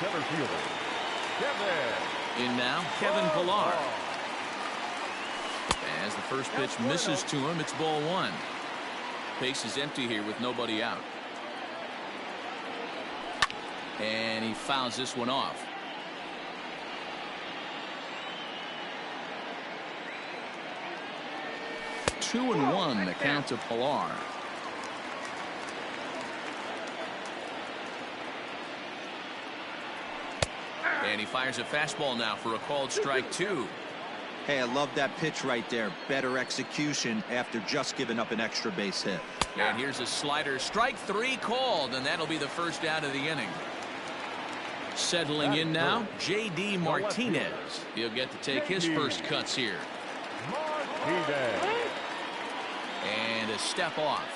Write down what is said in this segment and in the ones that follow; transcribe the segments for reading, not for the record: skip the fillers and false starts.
center fielder, Kevin. In now, Kevin Pillar. As the first pitch misses to him, it's ball one. Base is empty here with nobody out. And he fouls this one off. Two and one, the count to Pillar. And he fires a fastball now for a called strike two. Hey, I love that pitch right there. Better execution after just giving up an extra base hit. And here's a slider. Strike three called, and that'll be the first out of the inning. Settling in now, J.D. Martinez. He'll get to take his first cuts here. And a step off.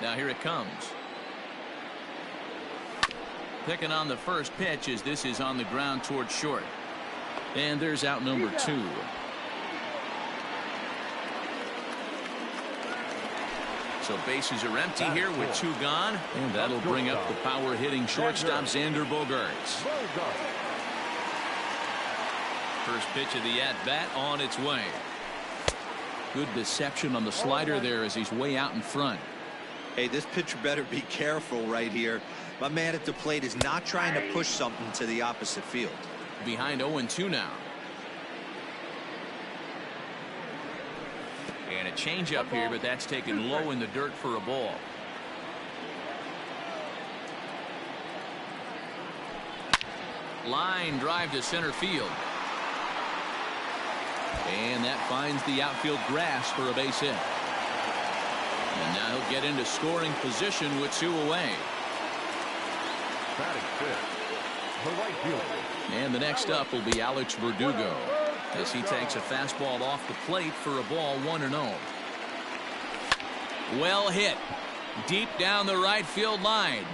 Now here it comes. Picking on the first pitch as this is on the ground towards short. And there's out number two. So bases are empty here with two gone. And that'll bring up the power hitting shortstop Xander Bogaerts. First pitch of the at-bat on its way. Good deception on the slider there as he's way out in front. Hey, this pitcher better be careful right here. My man at the plate is not trying to push something to the opposite field. Behind 0-2 now. And a changeup here, but that's taken low in the dirt for a ball. Line drive to center field. And that finds the outfield grass for a base hit. And now he'll get into scoring position with two away. Batting fifth, the right fielder. And the next up will be Alex Verdugo as he takes a fastball off the plate for a ball 1-0. Well hit deep down the right field line.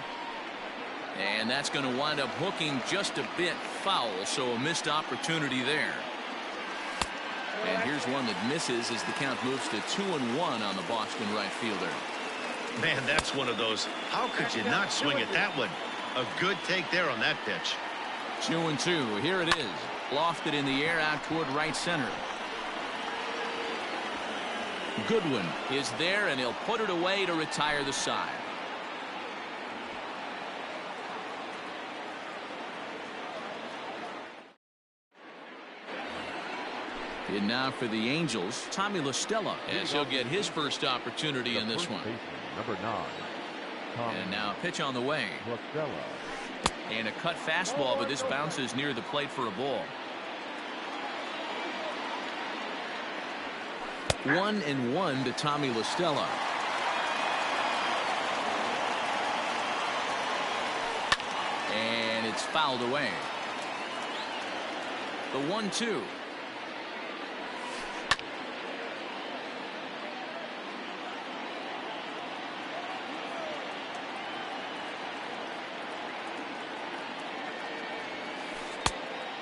And that's going to wind up hooking just a bit foul, so a missed opportunity there. And here's one that misses as the count moves to 2-1 on the Boston right fielder. Man, that's one of those. How could you not swing at that one? A good take there on that pitch. 2-2. Here it is. Lofted in the air out toward right center. Goodwin is there, and he'll put it away to retire the side. And now for the Angels, Tommy La Stella, as he'll get his first opportunity in this one. Number 9. And now a pitch on the way. And a cut fastball, but this bounces near the plate for a ball. 1-1 to Tommy La Stella. And it's fouled away. The 1-2.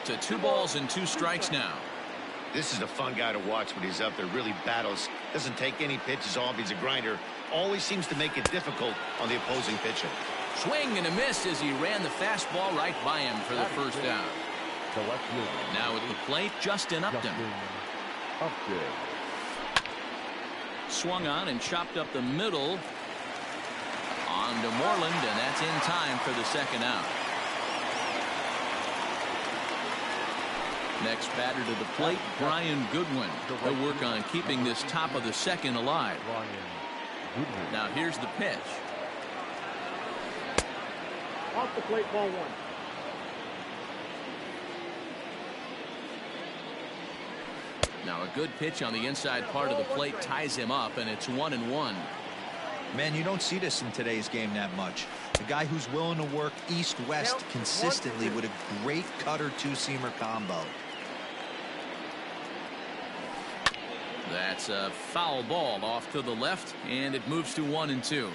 To 2 balls and 2 strikes now. This is a fun guy to watch when he's up there. Really battles. Doesn't take any pitches off. He's a grinder. Always seems to make it difficult on the opposing pitcher. Swing and a miss as he ran the fastball right by him for the first out. Now at the plate, Justin Upton. Swung on and chopped up the middle. On to Moreland, and that's in time for the second out. Next batter to the plate, Brian Goodwin. He'll work on keeping this top of the second alive. Now here's the pitch. Off the plate, ball 1. Now a good pitch on the inside part of the plate ties him up, and it's 1-1. Man, you don't see this in today's game that much. A guy who's willing to work east-west consistently with a great cutter two-seamer combo. That's a foul ball off to the left, and it moves to 1-2.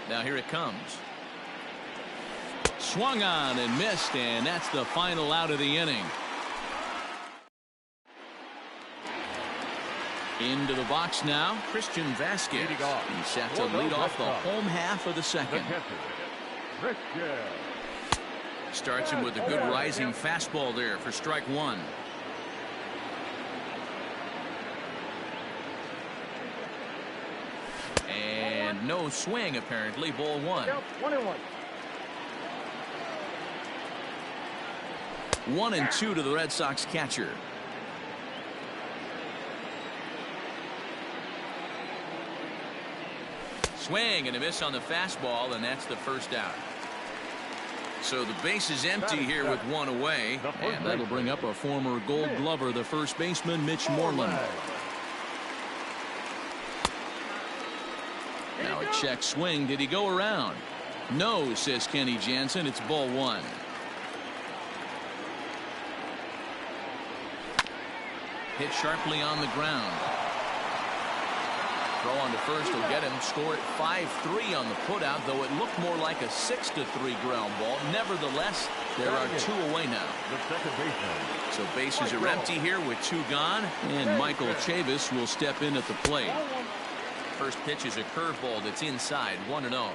Now here it comes. Swung on and missed, and that's the final out of the inning. Into the box now, Christian Vasquez. He's set to lead off the home half of the second. Starts him with a good rising fastball there for strike 1. And no swing, apparently. Ball 1. 1-1. 1-2 to the Red Sox catcher. Swing and a miss on the fastball, and that's the first out. So the base is empty here with 1 away, and that'll bring up a former Gold Glover, the first baseman, Mitch Moreland. Now a check swing. Did he go around? No, says Kenny Jansen. It's ball 1. Hit sharply on the ground. Throw on to first will get him. Score at 5-3 on the putout, though it looked more like a 6-3 ground ball. Nevertheless, there are 2 away now. So bases are empty here with 2 gone, and Michael Chavis will step in at the plate. First pitch is a curveball that's inside. 1-0.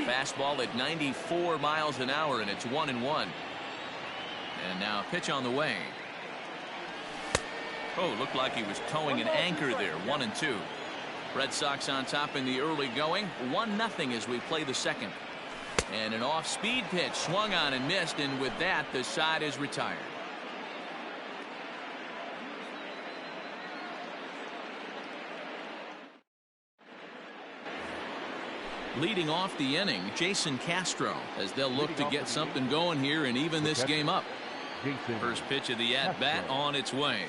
Fastball at 94 miles an hour, and it's 1-1. And now a pitch on the way. Oh, looked like he was towing an anchor there. 1-2. Red Sox on top in the early going. 1-0 as we play the second. And an off-speed pitch swung on and missed, and with that, the side is retired. Leading off the inning, Jason Castro, as they'll look to get something going here and even this game up. First pitch of the at-bat on its way.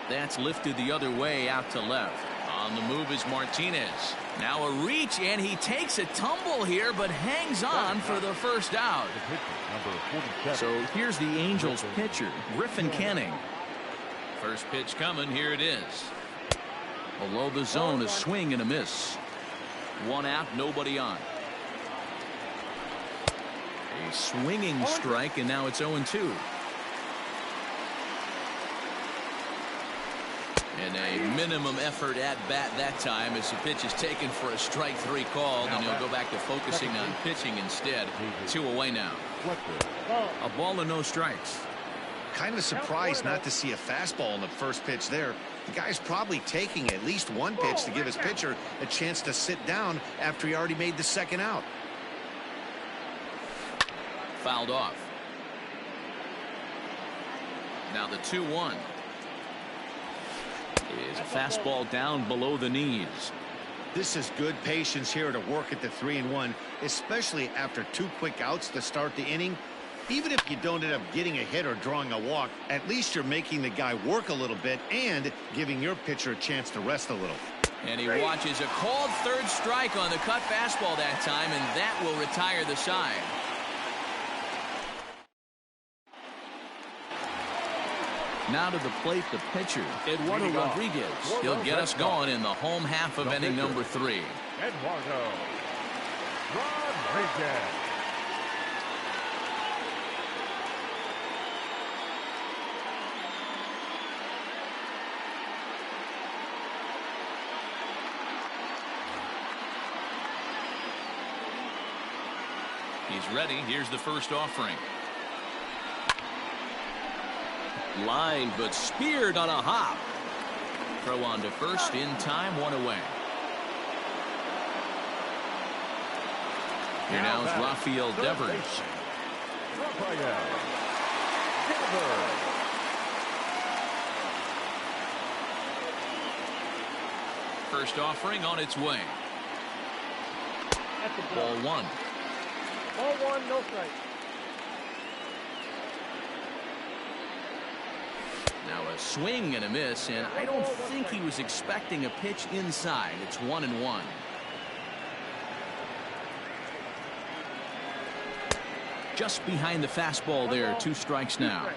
That's lifted the other way out to left. On the move is Martinez. Now a reach, and he takes a tumble here, but hangs on for the first out. So here's the Angels pitcher, Griffin Canning. First pitch coming, here it is. Below the zone, a swing and a miss. 1 out, nobody on. A swinging strike, and now it's 0-2. And a minimum effort at bat that time as the pitch is taken for a strike 3 call, and he'll go back to focusing on pitching instead. 2 away now. A ball and no strikes. Kind of surprised not to see a fastball in the first pitch there. The guy's probably taking at least 1 pitch to give his pitcher a chance to sit down after he already made the second out. Fouled off. Now the 2-1 is a fastball down below the knees. This is good patience here to work at the 3-1, especially after 2 quick outs to start the inning. Even if you don't end up getting a hit or drawing a walk, at least you're making the guy work a little bit and giving your pitcher a chance to rest a little. And he watches a called third strike on the cut fastball that time, and that will retire the side. Now to the plate, the pitcher, Eduardo Rodriguez. He'll get us going in the home half of inning number 3. Eduardo Rodriguez. He's ready. Here's the first offering. Line, but speared on a hop. Throw on to first in time, 1 away. Here now is Rafael Devers. First offering on its way. Ball one. Ball one, no strike. Now a swing and a miss, and I don't think he was expecting a pitch inside. It's 1-1. Just behind the fastball there, 2 strikes now.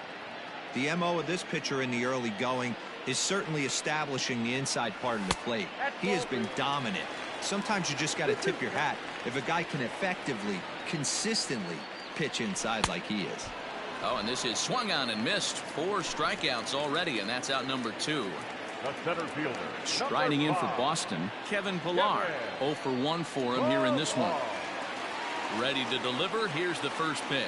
The MO of this pitcher in the early going is certainly establishing the inside part of the plate. He has been dominant. Sometimes you just got to tip your hat if a guy can effectively, consistently pitch inside like he is. Oh, and this is swung on and missed. 4 strikeouts already, and that's out number 2. The center fielder. Striding in for Boston, Kevin Pillar. 0 for 1 for him here in this one. Ready to deliver. Here's the first pitch.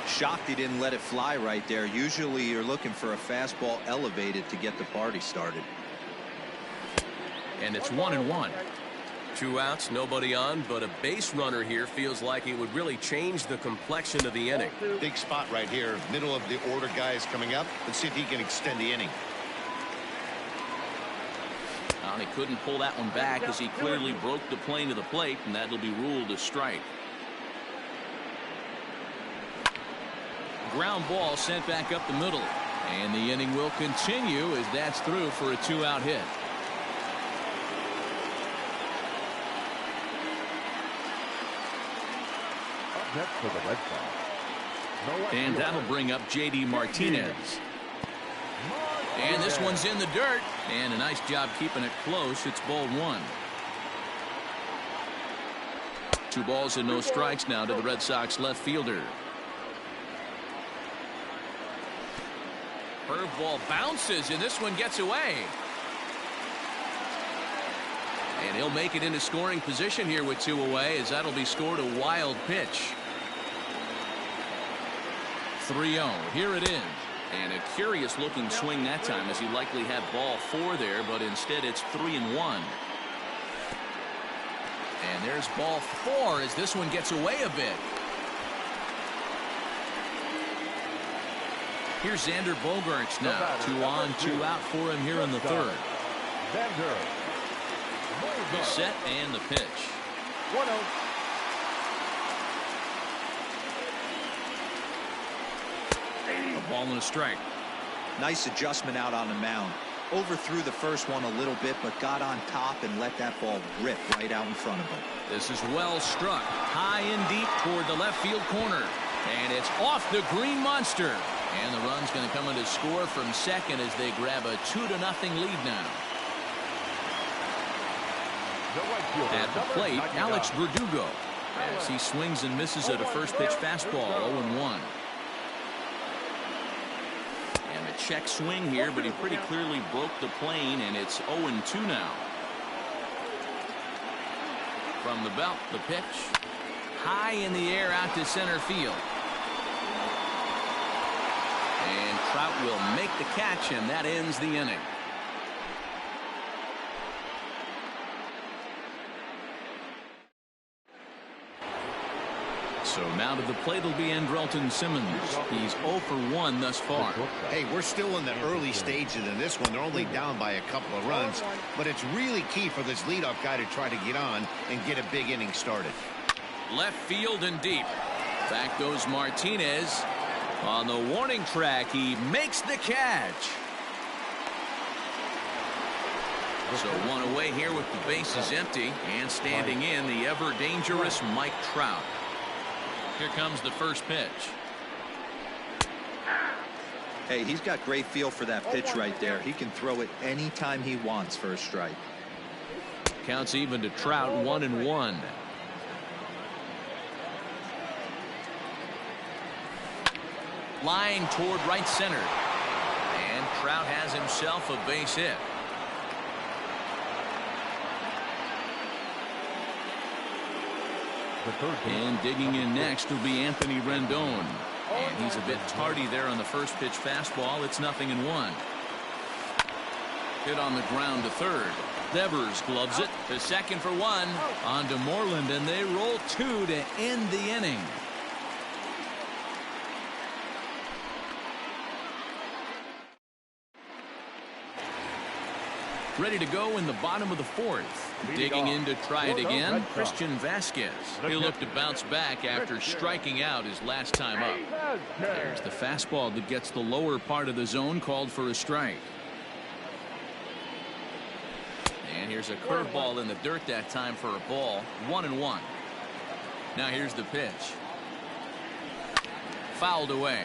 Shocked he didn't let it fly right there. Usually you're looking for a fastball elevated to get the party started. And it's 1-1. 2 outs, nobody on, but a base runner here feels like it would really change the complexion of the inning. Big spot right here. Middle of the order guy is coming up. Let's see if he can extend the inning. Well, he couldn't pull that one back as he clearly broke the plane of the plate, and that'll be ruled a strike. Ground ball sent back up the middle, and the inning will continue as that's through for a 2-out hit. Up next for the Red Sox. And that'll bring up J.D. Martinez. And this one's in the dirt, and a nice job keeping it close. It's ball 1. 2 balls and no strikes now to the Red Sox left fielder. Curveball bounces, and this one gets away. And he'll make it into scoring position here with 2 away, as that'll be scored a wild pitch. 3-0. Here it is. And a curious looking swing that time, as he likely had ball 4 there, but instead it's 3-1. And there's ball 4 as this one gets away a bit. Here's Xander Bogaerts now. 2 on, 2 out for him here in the 3rd. The set and the pitch. 1-0. A ball and a strike. Nice adjustment out on the mound. Overthrew the first one a little bit, but got on top and let that ball rip right out in front of him. This is well struck. High and deep toward the left field corner. And it's off the Green Monster. And the run's going to come in to score from second as they grab a 2-0 lead now. At the plate, Alex Verdugo, as he swings and misses at a first pitch fastball, 0-1. And a check swing here, but he pretty clearly broke the plane, and it's 0-2 now. From the belt, the pitch. High in the air out to center field. And Trout will make the catch, and that ends the inning. So now to the plate will be Andrelton Simmons. He's 0 for 1 thus far. Hey, we're still in the early stages of this one. They're only down by a couple of runs, but it's really key for this leadoff guy to try to get on and get a big inning started. Left field and deep. Back goes Martinez. On the warning track, he makes the catch. So 1 away here with the bases empty, and standing in the ever dangerous Mike Trout. Here comes the first pitch. Hey, he's got great feel for that pitch right there. He can throw it anytime he wants for a strike. Counts even to Trout, 1-1. Line toward right center. And Trout has himself a base hit. And digging in next will be Anthony Rendon. And he's a bit tardy there on the first pitch fastball. It's 0-1. Hit on the ground to third. Devers gloves it to second for 1. On to Moreland, and they roll 2 to end the inning. Ready to go in the bottom of the fourth. Digging in to try it again, Christian Vasquez. He'll look to bounce back after striking out his last time up. There's the fastball that gets the lower part of the zone called for a strike. And here's a curveball in the dirt that time for a ball. 1-1. Now here's the pitch. Fouled away.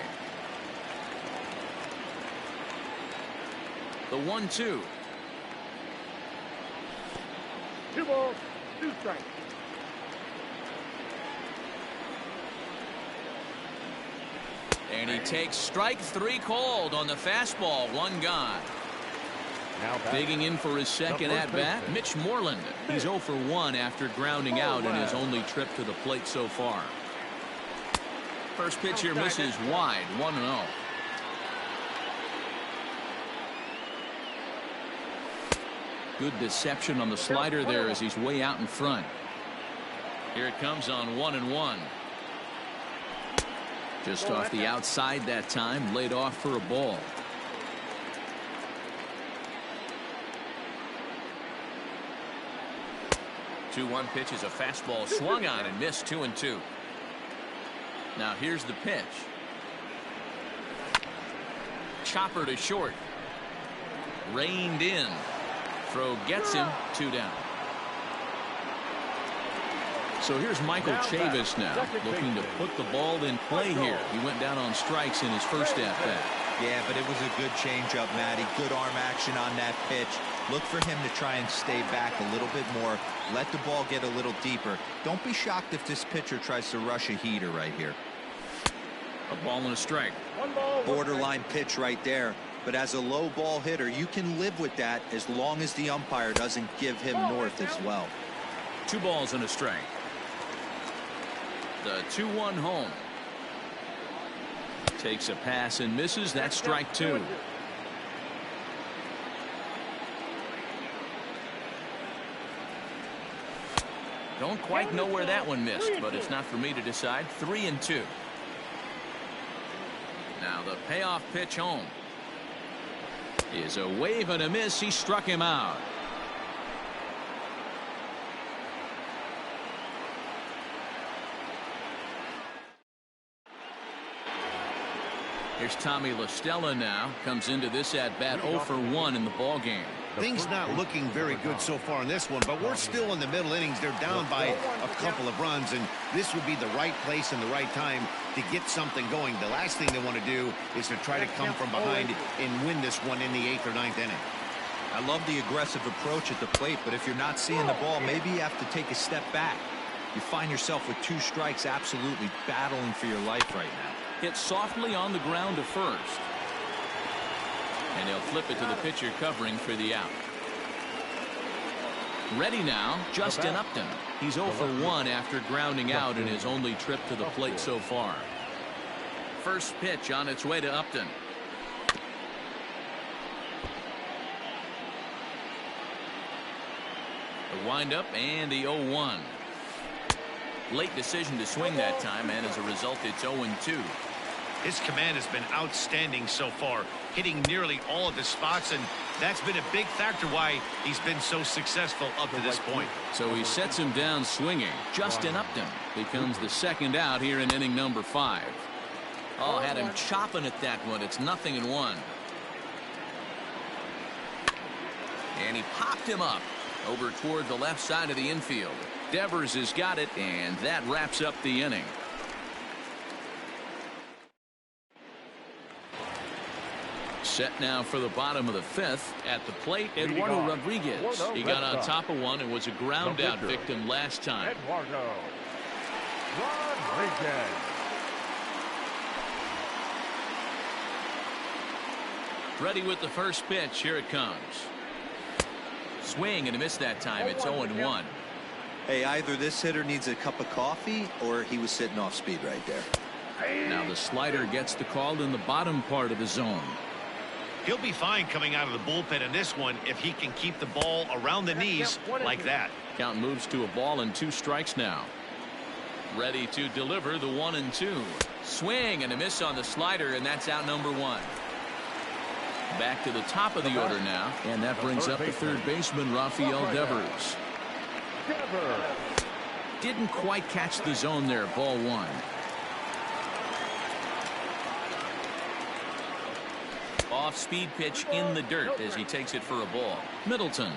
The 1-2. 2 balls, 2 strikes. And he takes strike 3 called on the fastball. 1 gone. Digging in for his second at-bat, Mitch Moreland. He's 0 for 1 after grounding out in his only trip to the plate so far. First pitch here misses wide. 1-0. Good deception on the slider there as he's way out in front. Here it comes on 1-1. Just off the outside that time, laid off for a ball. Two-one pitch is a fastball swung on and missed. 2-2. Now here's the pitch. Chopper to short. Reined in. Throw gets him. 2 down. So here's Michael Chavis now, looking to put the ball in play here. He went down on strikes in his first at-bat. Yeah, but it was a good changeup, Matty. Good arm action on that pitch. Look for him to try and stay back a little bit more. Let the ball get a little deeper. Don't be shocked if this pitcher tries to rush a heater right here. A ball and a strike. Borderline pitch right there. But as a low ball hitter, you can live with that as long as the umpire doesn't give him north as well. 2 balls and a strike. The 2-1 home. Takes a pass and misses. That's strike 2. Don't quite know where that one missed, but it's not for me to decide. 3-2. Now the payoff pitch home is a wave and a miss. He struck him out. Here's Tommy La Stella now. Comes into this at-bat 0 for 1 in the ball game. Things not looking very good so far in this one, but we're still in the middle innings. They're down by a couple of runs, and this would be the right place and the right time to get something going. The last thing they want to do is to try to come from behind and win this one in the 8th or 9th inning. I love the aggressive approach at the plate, but if you're not seeing the ball, maybe you have to take a step back. You find yourself with 2 strikes, absolutely battling for your life right now. Hit softly on the ground to first. And he'll flip it to the pitcher covering for the out. Ready now, Justin Upton. He's 0 for 1 after grounding out in his only trip to the plate so far. First pitch on its way to Upton. The windup and the 0-1. Late decision to swing that time, and as a result, it's 0-2. His command has been outstanding so far, hitting nearly all of his spots, and that's been a big factor why he's been so successful up to this point. So he sets him down swinging. Justin Upton becomes the second out here in inning number 5. Oh, had him chopping at that one. It's 0-1. And he popped him up over toward the left side of the infield. Devers has got it, and that wraps up the inning. Set now for the bottom of the 5th. At the plate, Eduardo Rodriguez. He got on top of one and was a ground out victim last time. Eduardo Rodriguez. Ready with the first pitch. Here it comes. Swing and a miss that time. It's 0-1. Hey, either this hitter needs a cup of coffee or he was sitting off speed right there. Now the slider gets the call in the bottom part of the zone. He'll be fine coming out of the bullpen in this one if he can keep the ball around the knees like that. Count moves to a ball and 2 strikes now. Ready to deliver the 1-2. Swing and a miss on the slider, and that's out number 1. Back to the top of the order now, and that brings up the third baseman, Rafael Devers. Didn't quite catch the zone there. Ball one. Off-speed pitch in the dirt as he takes it for a ball. Middleton,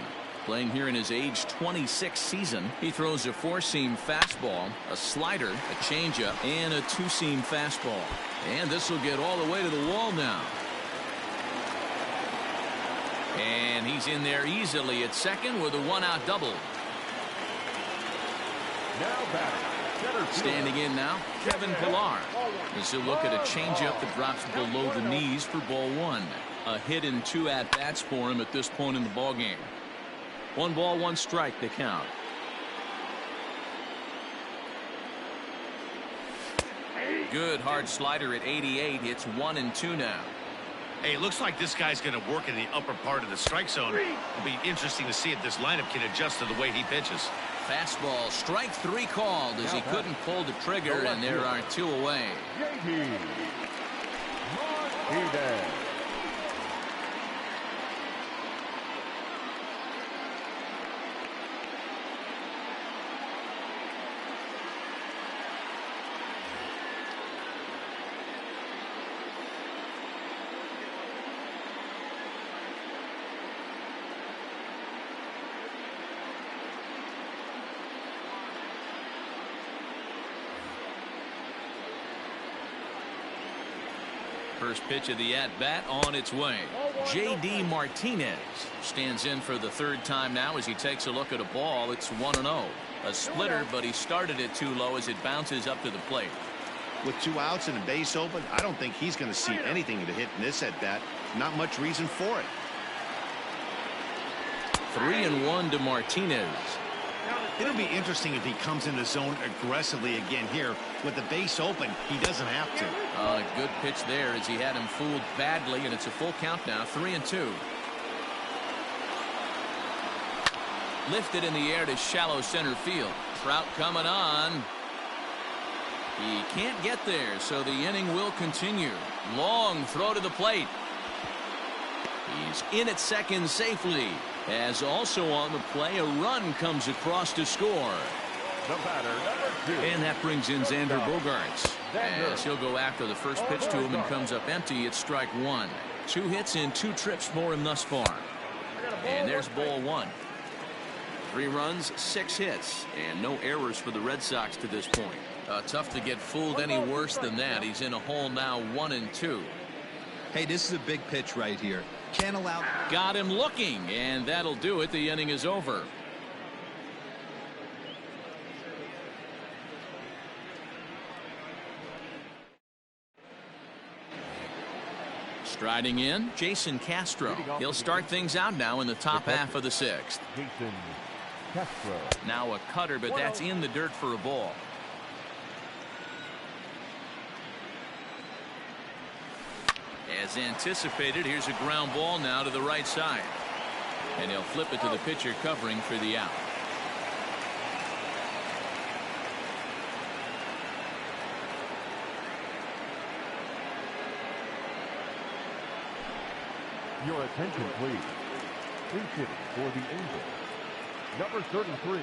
playing here in his age 26 season. He throws a four-seam fastball, a slider, a changeup, and a two-seam fastball. And this will get all the way to the wall now. And he's in there easily at second with a one-out double. Now batting. Standing in now, Kevin Pillar. As he'll look at a changeup that drops below the knees for ball one. A hit and two at-bats for him at this point in the ballgame. 1 ball, 1 strike to count. Good hard slider at 88. It's 1-2 now. Hey, it looks like this guy's going to work in the upper part of the strike zone. It'll be interesting to see if this lineup can adjust to the way he pitches. Fastball, strike 3 called as he couldn't pull the trigger, and there are 2 away. First pitch of the at-bat on its way. J.D. Martinez stands in for the 3rd time now as he takes a look at a ball. It's 1-0. A splitter, but he started it too low as it bounces up to the plate. With 2 outs and a base open, I don't think he's going to see anything to hit in this at-bat. Not much reason for it. 3-1 to Martinez. It'll be interesting if he comes in the zone aggressively again here. With the base open, he doesn't have to. A good pitch there as he had him fooled badly, and it's a full count now. 3-2. Lifted in the air to shallow center field. Trout coming on. He can't get there, so the inning will continue. Long throw to the plate. He's in at second safely. As also on the play, a run comes across to score. The batter, number 2. And that brings in Xander Bogaerts. As he'll go after the first pitch to him and comes up empty. It's strike 1. 2 hits and 2 trips for him thus far. And there's ball 1. 3 runs, 6 hits, and no errors for the Red Sox to this point. Tough to get fooled any worse than that. He's in a hole now, 1-2. Hey, this is a big pitch right here. Can't allow. Got him looking, and that'll do it. The inning is over. Striding in, Jason Castro. He'll start things out now in the top half of the 6th. Jason Castro. Now a cutter, but that's in the dirt for a ball. As anticipated, here's a ground ball now to the right side. And he'll flip it to the pitcher covering for the out. Your attention, please. Pitching for the Angels, number 33,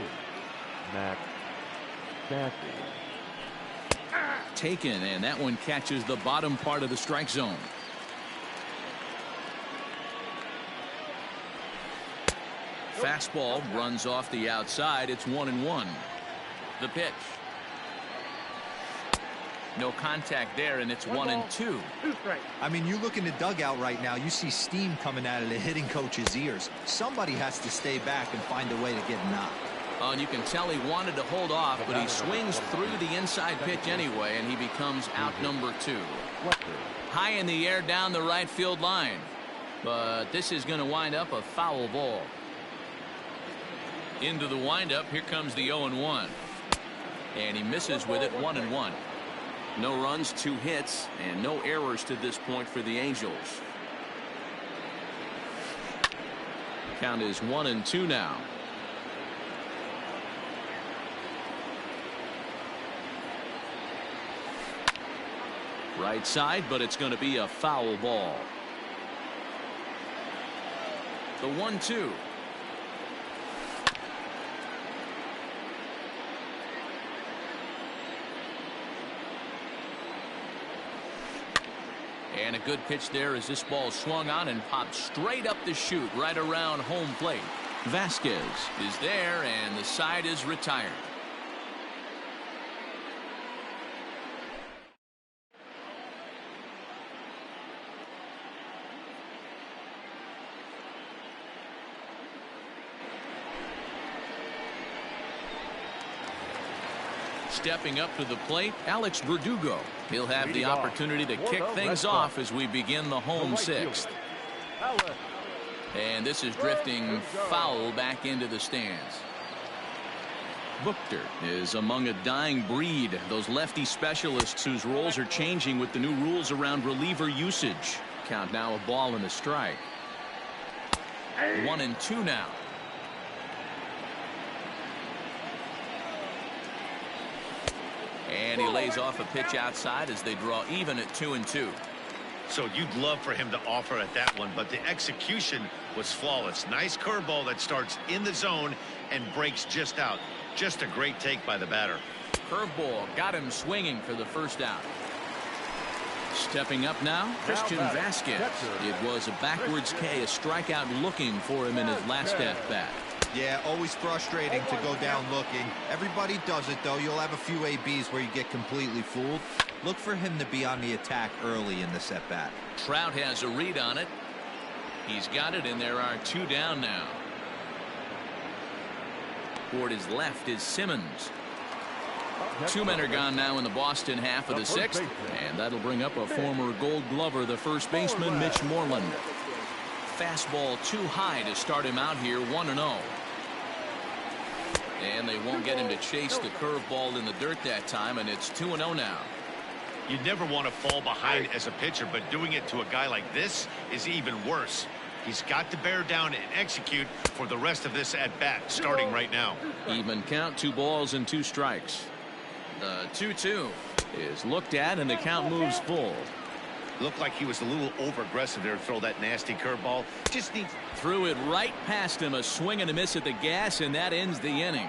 Max Stassi. Taken, and that one catches the bottom part of the strike zone. Fastball runs off the outside. It's 1-1. The pitch. No contact there, and it's 1-2. I mean, you look in the dugout right now, you see steam coming out of the hitting coach's ears. Somebody has to stay back and find a way to get knocked. And you can tell he wanted to hold off, but he swings through the inside pitch anyway, and he becomes out number 2. High in the air down the right field line. But this is going to wind up a foul ball. Into the windup, here comes the 0-1. And he misses with it, 1-1. No runs, 2 hits, and no errors to this point for the Angels. Count is 1-2 now. Right side, but it's going to be a foul ball. The 1-2. And a good pitch there as this ball swung on and popped straight up the chute right around home plate. Vasquez is there, and the side is retired. Stepping up to the plate, Alex Verdugo. He'll have the opportunity to kick things off as we begin the home sixth. And this is drifting foul back into the stands. Buchter is among a dying breed, those lefty specialists whose roles are changing with the new rules around reliever usage. Count now, a ball and a strike. 1-2 now. And he lays off a pitch outside as they draw even at 2-2. So you'd love for him to offer at that one, but the execution was flawless. Nice curveball that starts in the zone and breaks just out. Just a great take by the batter. Curveball got him swinging for the first out. Stepping up now, Christian Vasquez. It was a backwards K, a strikeout looking for him in his last at-bat. Yeah, always frustrating to go down looking. Everybody does it, though. You'll have a few ABs where you get completely fooled. Look for him to be on the attack early in the at-bat. Trout has a read on it. He's got it, and there are 2 down now. Toward his left is Simmons. 2 men are gone now in the Boston half of the 6th, and that'll bring up a former Gold Glover, the first baseman, Mitch Moreland. Fastball too high to start him out here, 1-0. And they won't get him to chase the curveball in the dirt that time, and it's 2-0 now. You never want to fall behind as a pitcher, but doing it to a guy like this is even worse. He's got to bear down and execute for the rest of this at-bat, starting right now. Even count, 2 balls and 2 strikes. The 2-2 is looked at, and the count moves full. Looked like he was a little over-aggressive there to throw that nasty curveball. Just needs... Threw it right past him, a swing and a miss at the gas, and that ends the inning.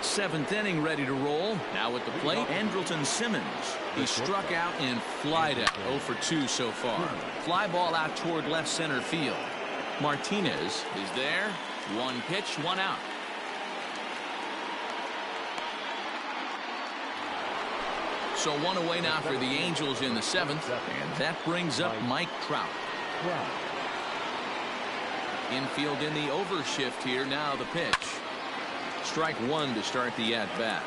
Seventh inning ready to roll. Now at the plate, Andrelton Simmons. He struck out and flied out. 0 for 2 so far. Fly ball out toward left center field. Martinez is there. 1 pitch, 1 out. So 1 away now for the Angels in the 7th, and that brings up Mike Trout. Infield in the overshift here. Now the pitch. Strike 1 to start the at-bat.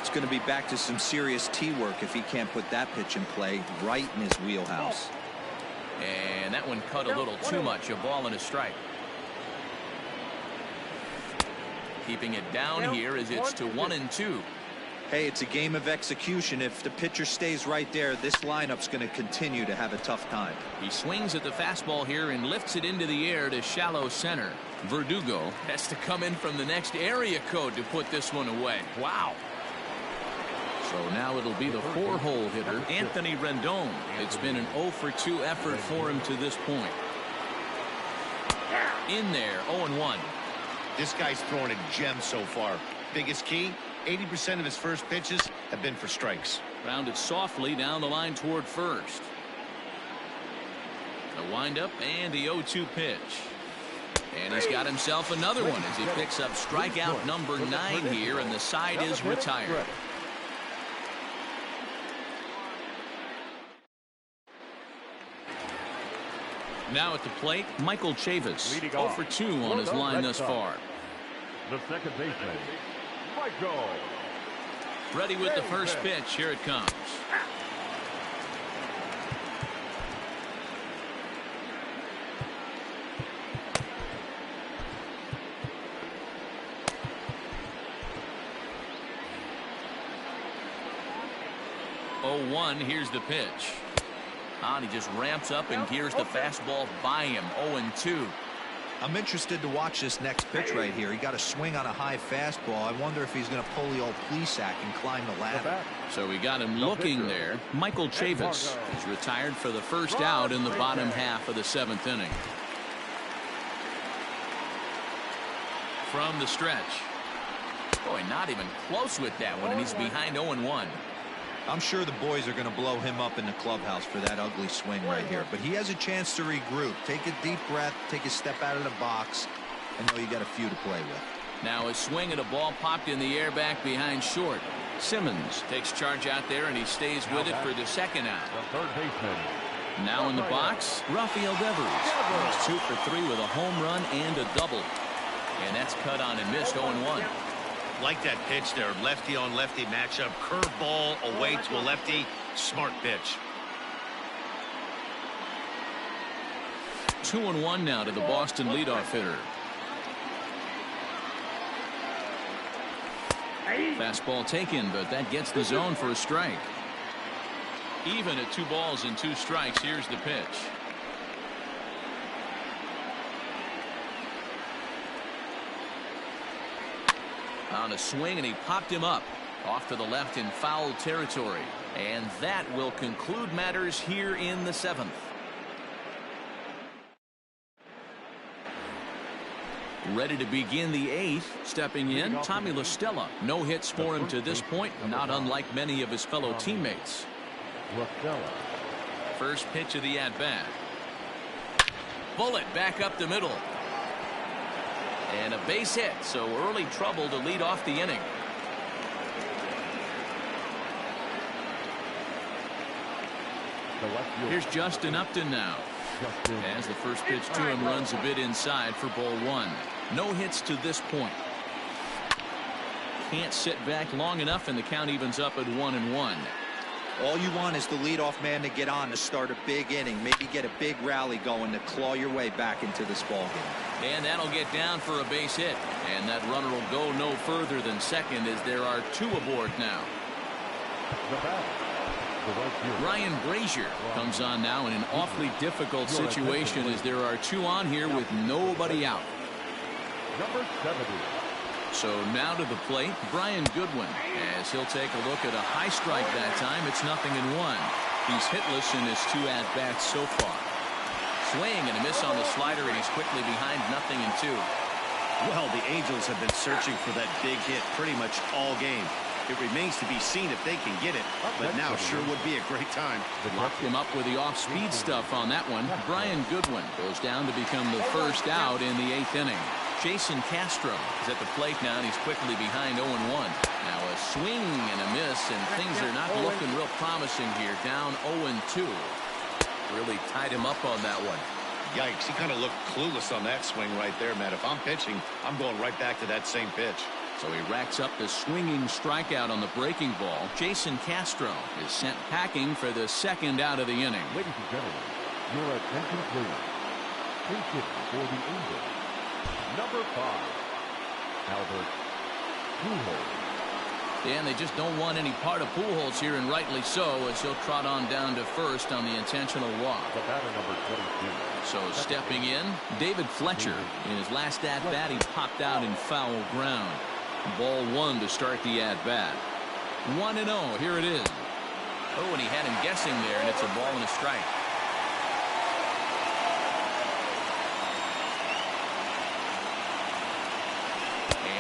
It's going to be back to some serious tee work if he can't put that pitch in play right in his wheelhouse. And that one cut a little too much. A ball and a strike. Keeping it down here as it's to 1-2. Hey, it's a game of execution. If the pitcher stays right there, this lineup's going to continue to have a tough time. He swings at the fastball here and lifts it into the air to shallow center. Verdugo has to come in from the next area code to put this one away. Wow. So now it'll be the 4-hole hitter, Anthony Rendon. It's been an 0 for 2 effort for him to this point. In there, 0-1. This guy's throwing a gem so far. Biggest key, 80% of his first pitches have been for strikes. Rounded softly down the line toward first. The windup and the 0-2 pitch. And he's got himself another one as he picks up strikeout number 9 here, and the side is retired. Now at the plate, Michael Chavis. 0 for 2 on his line thus far. The second baseman, Michael. Ready with the first pitch. Here it comes. Oh, 1. Here's the pitch. And he just ramps up and gears the fastball by him. 0-2. I'm interested to watch this next pitch right here. He got a swing on a high fastball. I wonder if he's going to pull the old Plesac and climb the ladder. So we got him looking there. Michael Chavis is retired for the first out in the bottom half of the 7th inning. From the stretch. Boy, not even close with that one, and he's behind 0-1. I'm sure the boys are going to blow him up in the clubhouse for that ugly swing right here. But he has a chance to regroup. Take a deep breath, take a step out of the box, and know you got a few to play with. Now a swing and a ball popped in the air back behind short. Simmons takes charge out there, and he stays with it for the second out. The third baseman. Now in the box, Rafael Devers. He's 2 for 3 with a home run and a double. And that's cut on and missed 0-1. Like that pitch there, lefty on lefty matchup, curveball away to a lefty, smart pitch. 2-1 now to the Boston leadoff hitter. Fastball taken, but that gets the zone for a strike. Even at 2 balls and 2 strikes, here's the pitch. On a swing, and he popped him up off to the left in foul territory, and that will conclude matters here in the 7th. Ready to begin the 8th. Stepping in, Tommy La Stella. No hits for him to this point, not unlike many of his fellow teammates. First pitch of the at-bat. Bullet back up the middle. And a base hit, so early trouble to lead off the inning. Here's Justin Upton now. As the first pitch to him runs a bit inside for ball 1. No hits to this point. Can't sit back long enough, and the count evens up at 1-1. All you want is the leadoff man to get on to start a big inning, maybe get a big rally going to claw your way back into this ball game. And that'll get down for a base hit, and that runner will go no further than second as there are 2 aboard now. Ryan Brazier comes on now in an awfully difficult situation as there are 2 on here with nobody out. Number 70. So now to the plate, Brian Goodwin, as he'll take a look at a high strike that time. It's 0-1. He's hitless in his 2 at-bats so far. Swing and a miss on the slider, and he's quickly behind 0-2. Well, the Angels have been searching for that big hit pretty much all game. It remains to be seen if they can get it, but now sure would be a great time. Locked him up with the off-speed stuff on that one. Brian Goodwin goes down to become the first out in the 8th inning. Jason Castro is at the plate now, and he's quickly behind 0-1. Now a swing and a miss, and things are not looking real promising here. Down 0-2. Really tied him up on that one. Yikes, he kind of looked clueless on that swing right there, Matt. If I'm pitching, I'm going right back to that same pitch. So he racks up the swinging strikeout on the breaking ball. Jason Castro is sent packing for the 2nd out of the inning. Ladies and gentlemen, your attention please. Please hit for the Angels. Number 5, Albert Pujols. And they just don't want any part of Pujols here, and rightly so, as he'll trot on down to first on the intentional walk. The batter, number 22. So stepping in, David Fletcher. In his last at-bat, he popped out in foul ground. Ball 1 to start the at-bat. 1-0, here it is. Oh, and he had him guessing there, and it's a ball and a strike.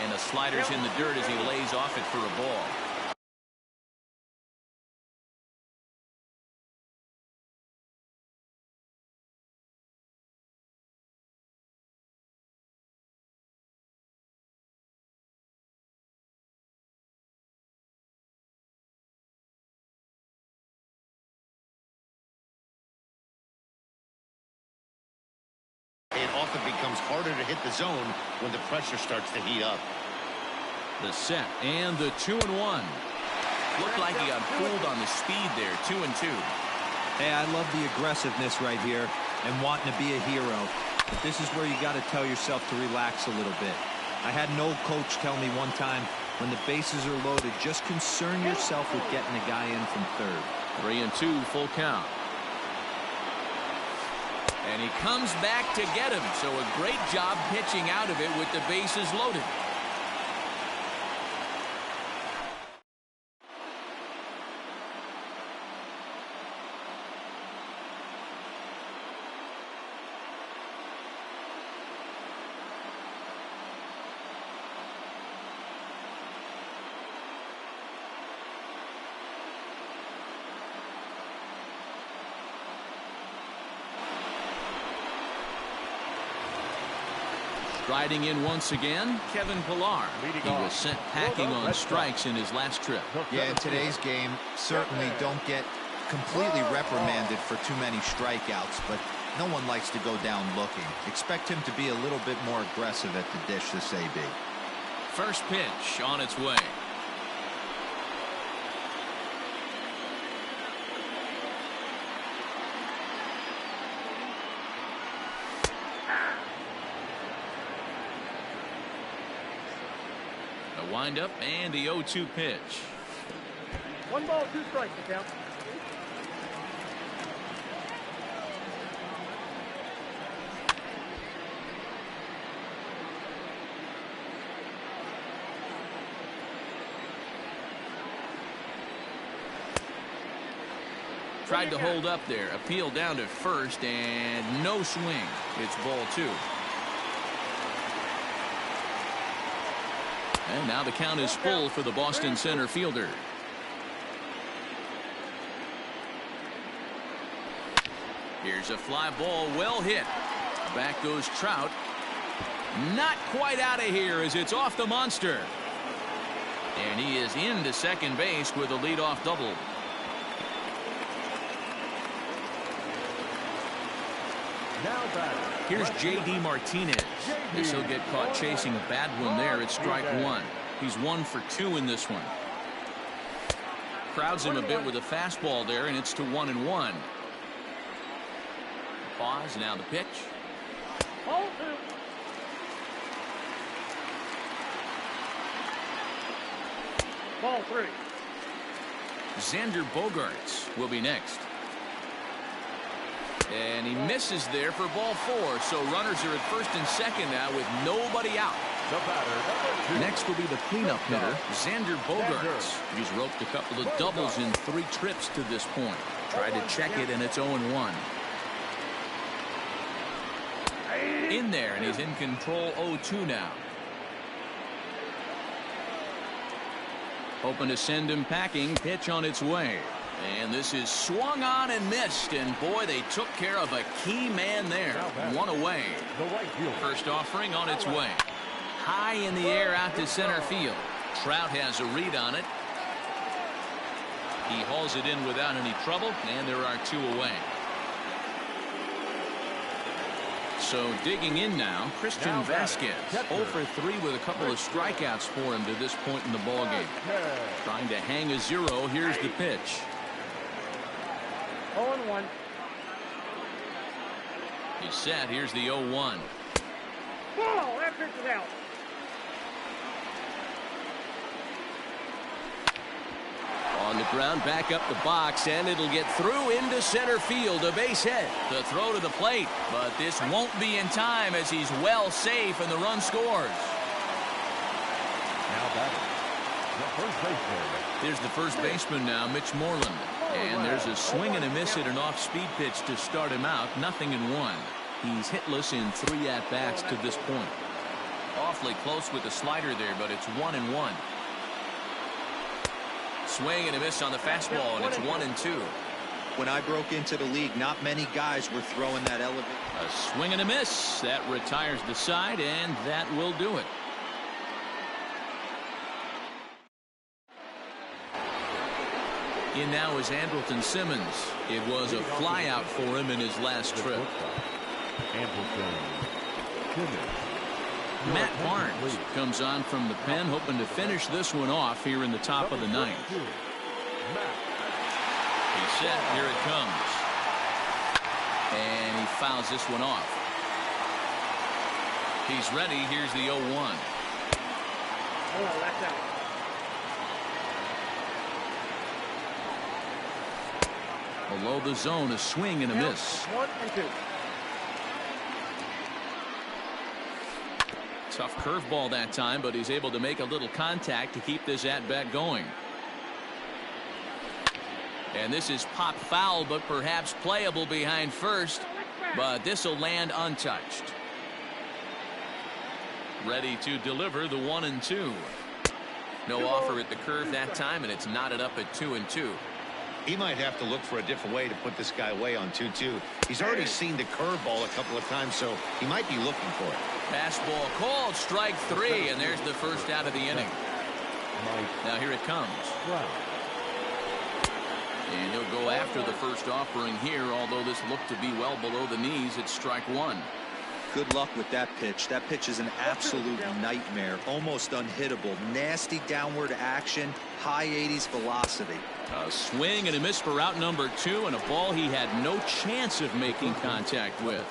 And the slider's in the dirt as he lays off it for a ball. It often becomes harder to hit the zone when the pressure starts to heat up. The set and the 2-1. Looked like he got fooled on the speed there. 2-2. Hey, I love the aggressiveness right here and wanting to be a hero. But this is where you got to tell yourself to relax a little bit. I had an old coach tell me one time, when the bases are loaded, just concern yourself with getting the guy in from third. 3-2, full count. And he comes back to get him. So a great job pitching out of it with the bases loaded. Riding in once again, Kevin Pillar. He was sent packing on strikes in his last trip. Yeah, in today's game, certainly don't get completely reprimanded for too many strikeouts, but no one likes to go down looking. Expect him to be a little bit more aggressive at the dish this AB. First pitch on its way. Wind up and the 0-2 pitch. 1 ball, 2 strikes to count. Tried to hold up there. Appeal down to first and no swing. It's ball 2. And now the count is full for the Boston center fielder. Here's a fly ball, well hit. Back goes Trout. Not quite out of here as it's off the monster. And he is into second base with a leadoff double. Here's J.D. Martinez. This will get caught chasing a bad one there at strike 1. He's 1 for 2 in this one. Crowds him a bit with a fastball there, and it's to 1-1. Pause, now the pitch. Ball 3. Xander Bogaerts will be next. And he misses there for ball 4. So runners are at first and second now with nobody out. Next will be the cleanup hitter, Xander Bogaerts. He's roped a couple of doubles in 3 trips to this point. Tried to check it, and it's 0-1. In there, and he's in control 0-2 now. Hoping to send him packing. Pitch on its way. And this is swung on and missed. And boy, they took care of a key man there. 1 away. First offering on its way. High in the air out to center field. Trout has a read on it. He hauls it in without any trouble, and there are 2 away. So digging in now, Christian Vasquez. 0 for 3 with a couple of strikeouts for him to this point in the ballgame. Trying to hang a 0. Here's the pitch. 0-1. He's set. Here's the 0-1. Ball, that pitch is out. On the ground, back up the box, and it'll get through into center field. A base hit. The throw to the plate, but this won't be in time as he's well safe and the run scores. Now batting, the first baseman. There's the first baseman now, Mitch Moreland. And there's a swing and a miss at an off-speed pitch to start him out. 0-1. He's hitless in 3 at-bats to this point. Awfully close with the slider there, but it's 1-1. Swing and a miss on the fastball, and it's 1-2. When I broke into the league, not many guys were throwing that elevator. A swing and a miss. That retires the side, and that will do it. In now is Andrelton Simmons. It was a flyout for him in his last trip. Matt Barnes comes on from the pen, hoping to finish this one off here in the top of the 9th. He's set. Here it comes. And he fouls this one off. He's ready. Here's the 0-1. Oh, that's out. Below the zone, a swing and a miss. 1-2. Tough curveball that time, but he's able to make a little contact to keep this at-bat going. And this is pop foul, but perhaps playable behind first. But this will land untouched. Ready to deliver the 1-2. No offer at the curve that time, and it's knotted up at 2-2. He might have to look for a different way to put this guy away on 2-2. He's already seen the curveball a couple of times, so he might be looking for it. Fastball called, strike 3, and there's the first out of the inning. Now here it comes. And he'll go after the first offering here, although this looked to be well below the knees. It's strike 1. Good luck with that pitch. That pitch is an absolute nightmare, almost unhittable. Nasty downward action, high 80s velocity. A swing and a miss for out number 2, and a ball he had no chance of making contact with.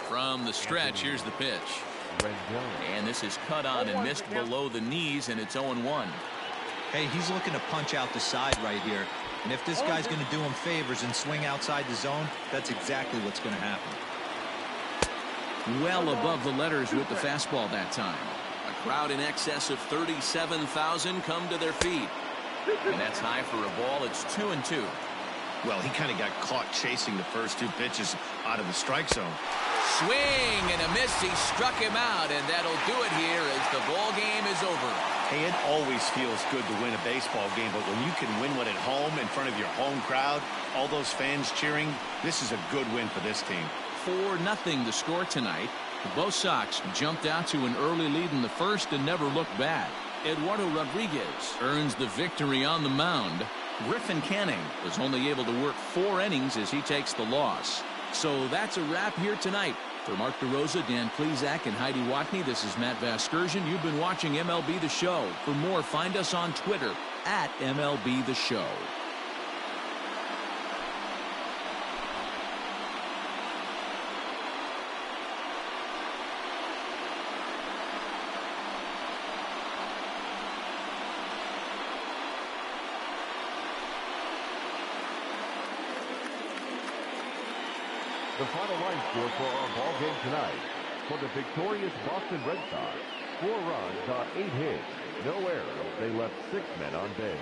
From the stretch, here's the pitch. And this is cut on and missed below the knees, and it's 0-1. Hey, he's looking to punch out the side right here. And if this guy's going to do him favors and swing outside the zone, that's exactly what's going to happen. Well above the letters with the fastball that time. A crowd in excess of 37,000 come to their feet. And that's high for a ball. It's 2-2. Well, he kind of got caught chasing the first 2 pitches out of the strike zone. Swing and a miss. He struck him out, and that'll do it here as the ball game is over. Hey, it always feels good to win a baseball game, but when you can win one at home in front of your home crowd, all those fans cheering, this is a good win for this team. 4-0 the score tonight. Both Sox jumped out to an early lead in the first and never looked back. Eduardo Rodriguez earns the victory on the mound. Griffin Canning was only able to work 4 innings as he takes the loss. So that's a wrap here tonight. For Mark DeRosa, Dan Plezak, and Heidi Watney, this is Matt Vasgersian. You've been watching MLB The Show. For more, find us on Twitter at MLB The Show. The final line score for our ball game tonight. For the victorious Boston Red Sox, 4 runs on 8 hits, no errors. They left 6 men on base.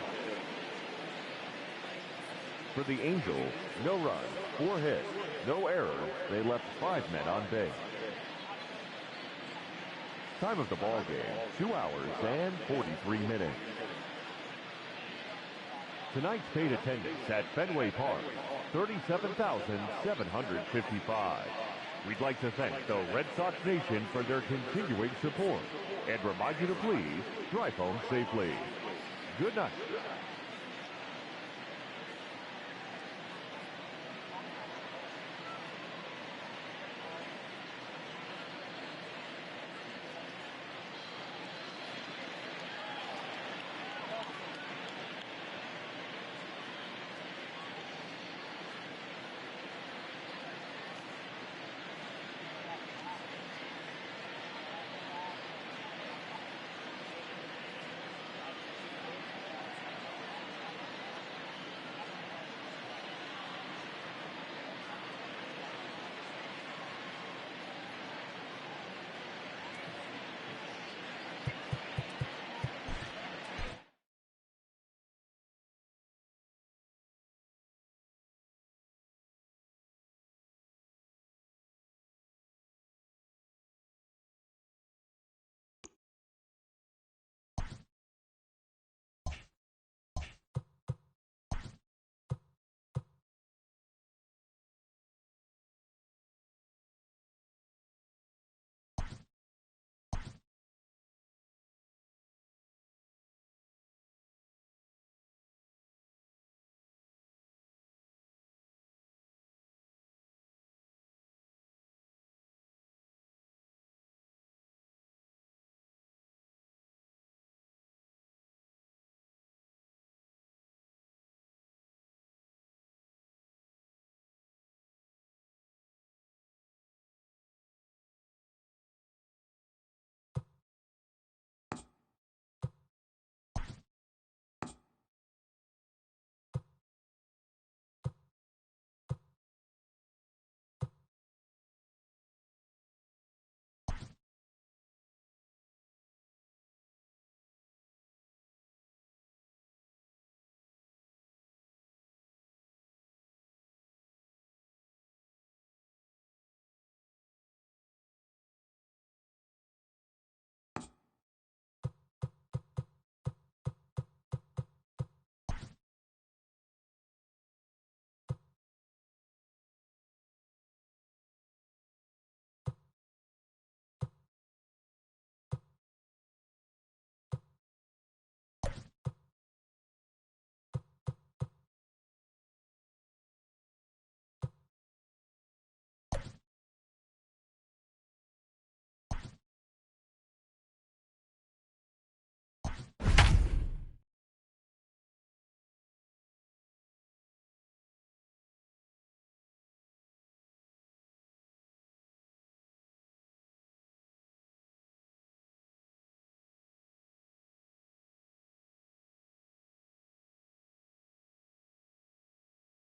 For the Angels, no runs, 4 hits, no errors. They left 5 men on base. Time of the ball game, 2 hours and 43 minutes. Tonight's paid attendance at Fenway Park, 37,755. We'd like to thank the Red Sox Nation for their continuing support and remind you to please drive home safely. Good night.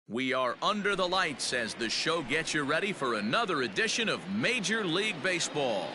We are under the lights as the show gets you ready for another edition of Major League Baseball.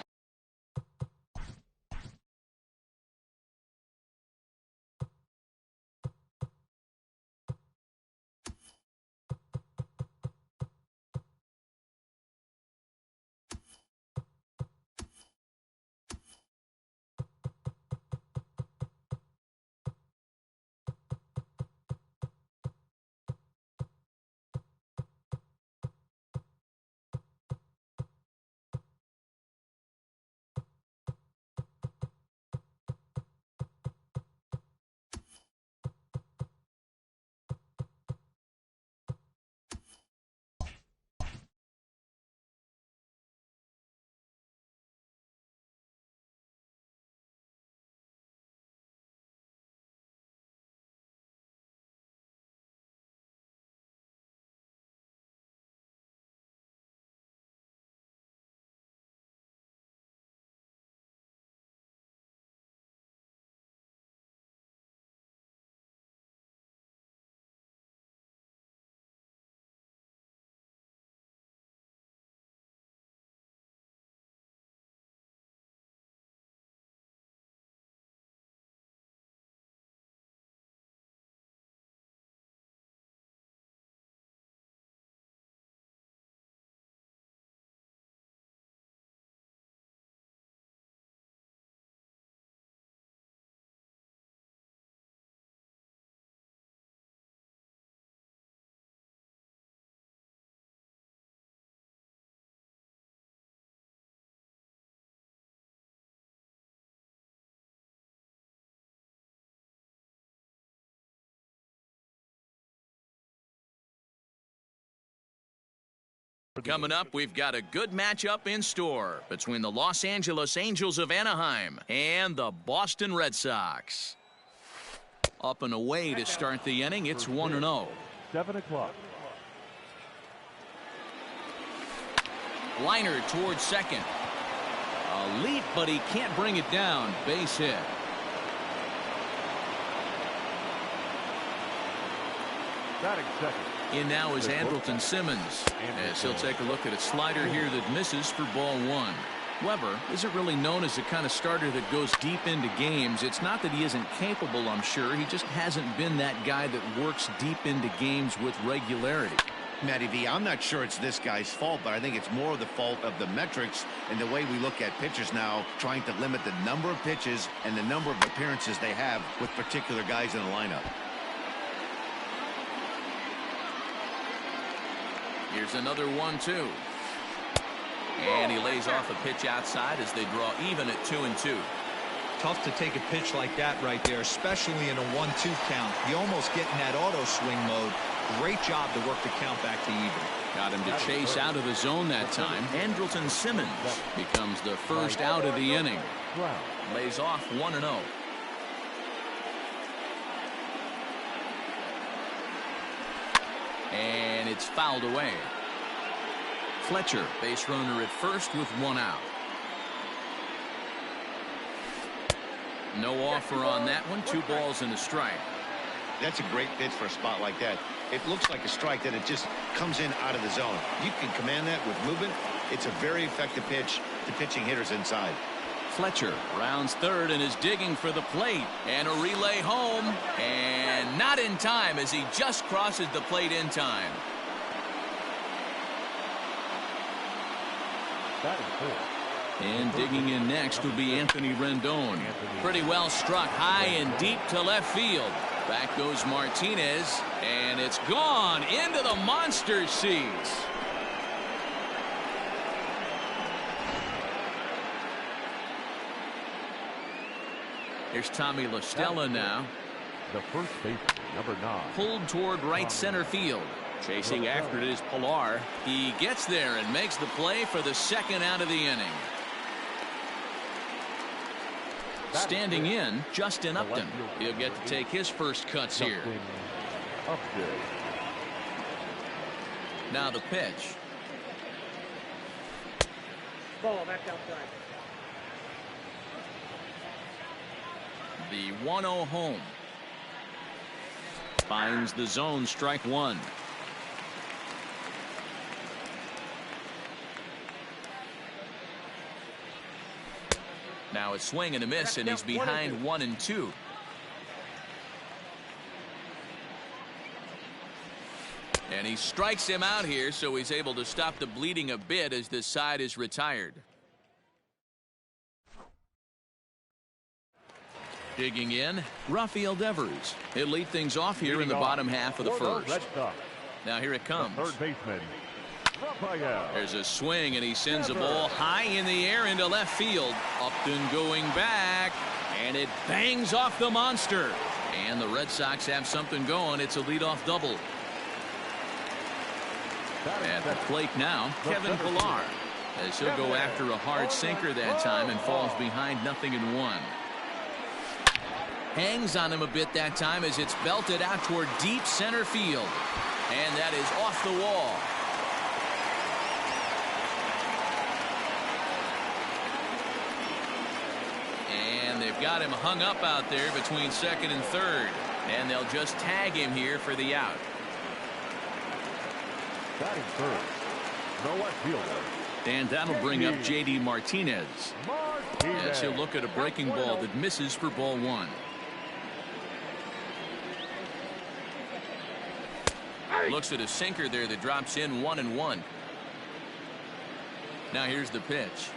Coming up, we've got a good matchup in store between the Los Angeles Angels of Anaheim and the Boston Red Sox. Up and away to start the inning, it's 1-0. 7 o'clock. Liner towards second. A leap, but he can't bring it down. Base hit. Batting second. In now is Andrelton Simmons, as he'll take a look at a slider here that misses for ball one. Weber isn't really known as the kind of starter that goes deep into games. It's not that he isn't capable, I'm sure. He just hasn't been that guy that works deep into games with regularity. Matty V, I'm not sure it's this guy's fault, but I think it's more the fault of the metrics and the way we look at pitchers now, trying to limit the number of pitches and the number of appearances they have with particular guys in the lineup. Here's another 1-2. And he lays off a pitch outside as they draw even at 2-2. Tough to take a pitch like that right there, especially in a 1-2 count. You almost get in that auto swing mode. Great job to work the count back to even. Got him to chase out of the zone that time. Andrelton Simmons becomes the first out of the inning. Lays off 1-0. And it's fouled away. Fletcher, base runner at first with one out. No offer on that one. 2 balls and a strike. That's a great pitch for a spot like that. It looks like a strike, that it just comes in out of the zone. You can command that with movement. It's a very effective pitch to pitching hitters inside. Fletcher rounds third and is digging for the plate, and a relay home, and not in time as he just crosses the plate in time. And digging in next will be Anthony Rendon. Pretty well struck high and deep to left field. Back goes Martinez, and it's gone into the monster seats. Here's Tommy La Stella now. The first baseman, number 9. Pulled toward right center field. Chasing after it is Pilar. He gets there and makes the play for the second out of the inning. Standing in, Justin Upton. He'll get to take his first cuts here. Now the pitch. Ball back outside. The 1-0 home. Finds the zone, strike one. Now a swing and a miss, and he's behind 1-2. And he strikes him out here, so he's able to stop the bleeding a bit as this side is retired. Digging in, Rafael Devers. He'll lead things off here in the bottom half of the first. Now here it comes. Third baseman, Rafael. There's a swing, and he sends a ball high in the air into left field. Upton going back, and it bangs off the monster. And the Red Sox have something going. It's a leadoff double. At the plate now, Kevin Pillar, as he'll go after a hard sinker that time and falls behind 0-1. Hangs on him a bit that time as it's belted out toward deep center field. And that is off the wall. And they've got him hung up out there between second and third. And they'll just tag him here for the out. Batting first, no left fielder. And that'll bring up J.D. Martinez. As he'll look at a breaking ball that misses for ball one. Looks at a sinker there that drops in 1-1. Now here's the pitch.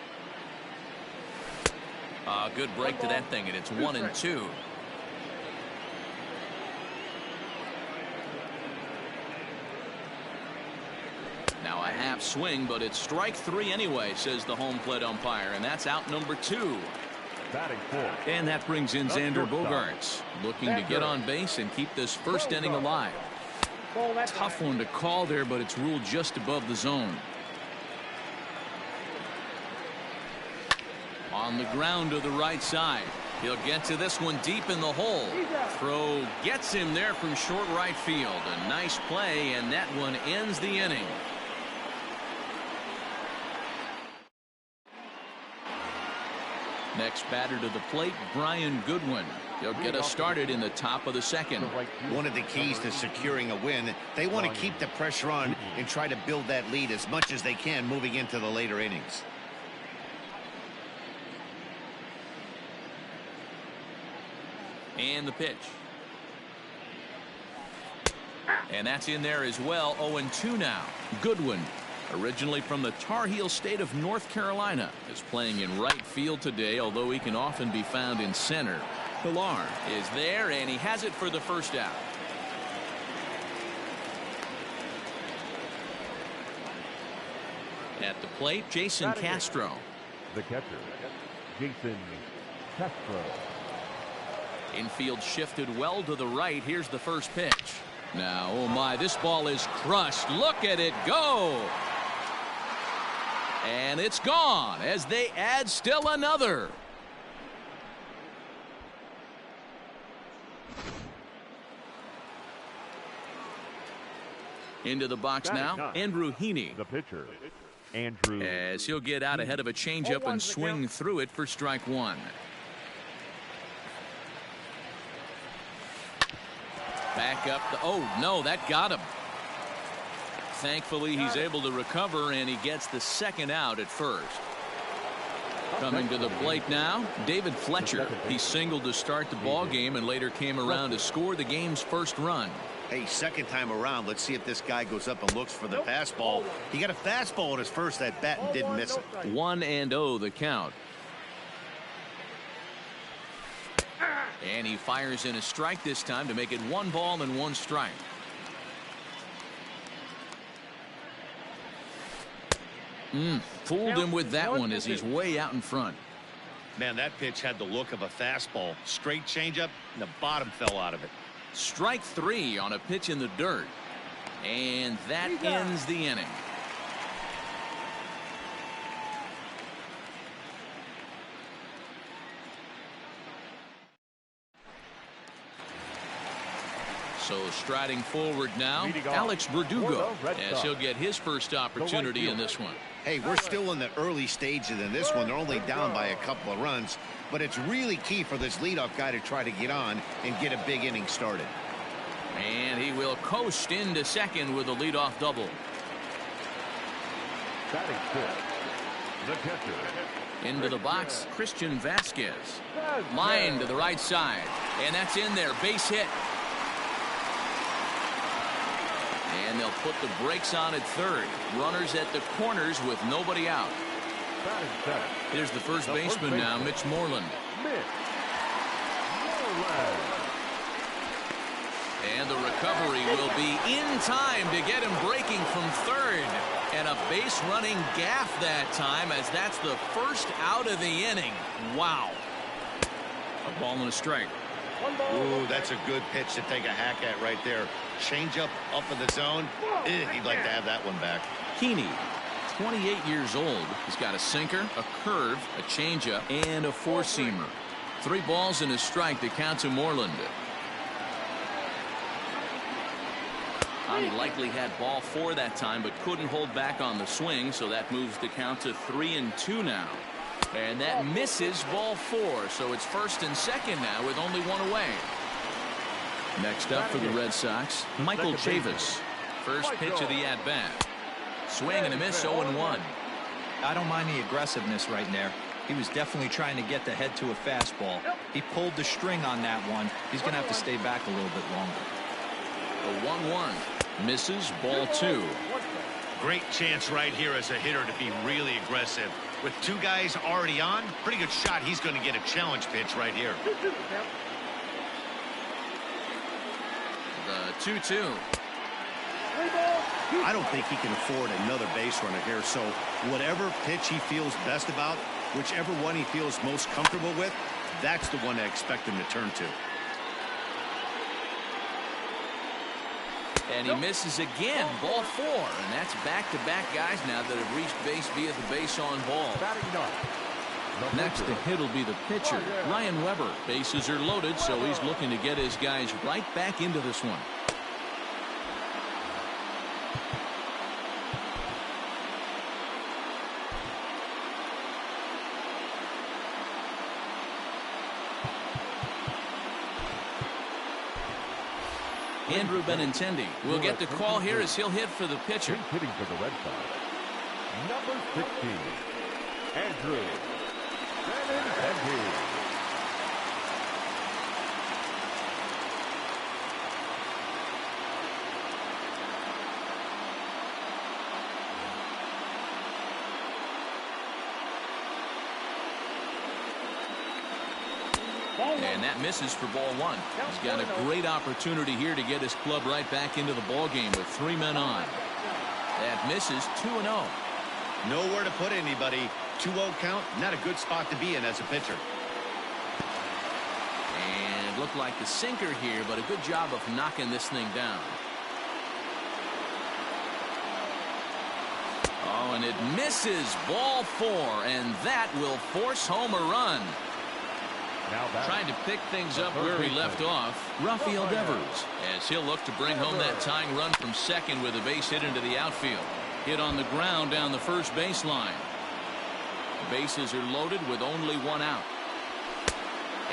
Good break to that thing, and it's 1-2. Now a half swing, but it's strike three anyway, says the home plate umpire, and that's out number 2. Batting fourth. And that brings in Xander Bogaerts, looking to get on base and keep this first inning alive. Tough one to call there, but it's ruled just above the zone. On the ground to the right side. He'll get to this one deep in the hole. Throw gets him there from short right field. A nice play, and that one ends the inning. Next batter to the plate, Brian Goodwin. He'll get us started in the top of the second. One of the keys to securing a win, they want to keep the pressure on and try to build that lead as much as they can moving into the later innings. And the pitch. And that's in there as well. 0-2 now. Goodwin, originally from the Tar Heel state of North Carolina, is playing in right field today, although he can often be found in center. Pillar is there, and he has it for the first out. At the plate, Jason Castro. The catcher, Jason Castro. Infield shifted well to the right. Here's the first pitch. Now, oh my, this ball is crushed. Look at it go. And it's gone as they add still another. Into the box now, Andrew Heaney. The pitcher, Andrew. As he'll get out ahead of a changeup and swing through it for strike one. Back up. Oh, no, that got him. Thankfully, he's able to recover, and he gets the second out at first. Coming to the plate now, David Fletcher. He singled to start the ball game and later came around to score the game's first run. Hey, second time around, let's see if this guy goes up and looks for the fastball. He got a fastball at his first at bat and didn't miss it. 1-0 the count. And he fires in a strike this time to make it 1 ball and 1 strike. Fooled him with that one as he's way out in front. Man, that pitch had the look of a fastball. Straight changeup, and the bottom fell out of it. Strike 3 on a pitch in the dirt. And that ends the inning. So striding forward now, Alex Verdugo, as he'll get his first opportunity in this one. Hey, we're still in the early stages in this one. They're only down by a couple of runs, but it's really key for this leadoff guy to try to get on and get a big inning started. And he will coast into second with a leadoff double. Batting fifth, The catcher. Into the box, Christian Vasquez. Line to the right side. And that's in there. Base hit. And they'll put the brakes on at third. Runners at the corners with nobody out. Here's the first baseman now, Mitch Moreland. And the recovery will be in time to get him breaking from third. And a base running gaff that time, as that's the first out of the inning. Wow. A ball and a strike. Ooh, that's a good pitch to take a hack at right there. Change up in the zone. He'd like to have that one back. Heaney, 28 years old. He's got a sinker, a curve, a changeup, and a four-seamer. 3 balls and a strike to count to Moreland. He likely had ball 4 that time, but couldn't hold back on the swing, so that moves the count to 3-2 now. And that misses ball 4, so it's first and second now with only 1 away. Next up for the Red Sox, Michael Chavis. First pitch of the at-bat. Swing and a miss, 0-1. I don't mind the aggressiveness right there. He was definitely trying to get the head to a fastball. He pulled the string on that one. He's going to have to stay back a little bit longer. The 1-1. Misses, ball 2. Great chance right here as a hitter to be really aggressive. With 2 guys already on, pretty good shot. He's going to get a challenge pitch right here. The 2-2. I don't think he can afford another base runner here, so whatever pitch he feels best about, whichever one he feels most comfortable with, that's the one I expect him to turn to. And he misses again, ball 4, and that's back-to-back guys now that have reached base via the base on ball. Next to hit will be the pitcher, Ryan Weber. Bases are loaded, so he's looking to get his guys right back into this one. Andrew Benintendi will get the call here as he'll hit for the pitcher. Hitting for the Red Sox, number 16, Andrew Benintendi. And that misses for ball 1. He's got a great opportunity here to get his club right back into the ball game with 3 men on. That misses, 2-0. Nowhere to put anybody. 2-0 count, not a good spot to be in as a pitcher. And looked like the sinker here, but a good job of knocking this thing down. Oh, and it misses, ball 4, and that will force home a run. Trying to pick things up where he left off, Rafael Devers, as he'll look to bring home that tying run from second with a base hit into the outfield. Hit on the ground down the first baseline. The bases are loaded with only 1 out.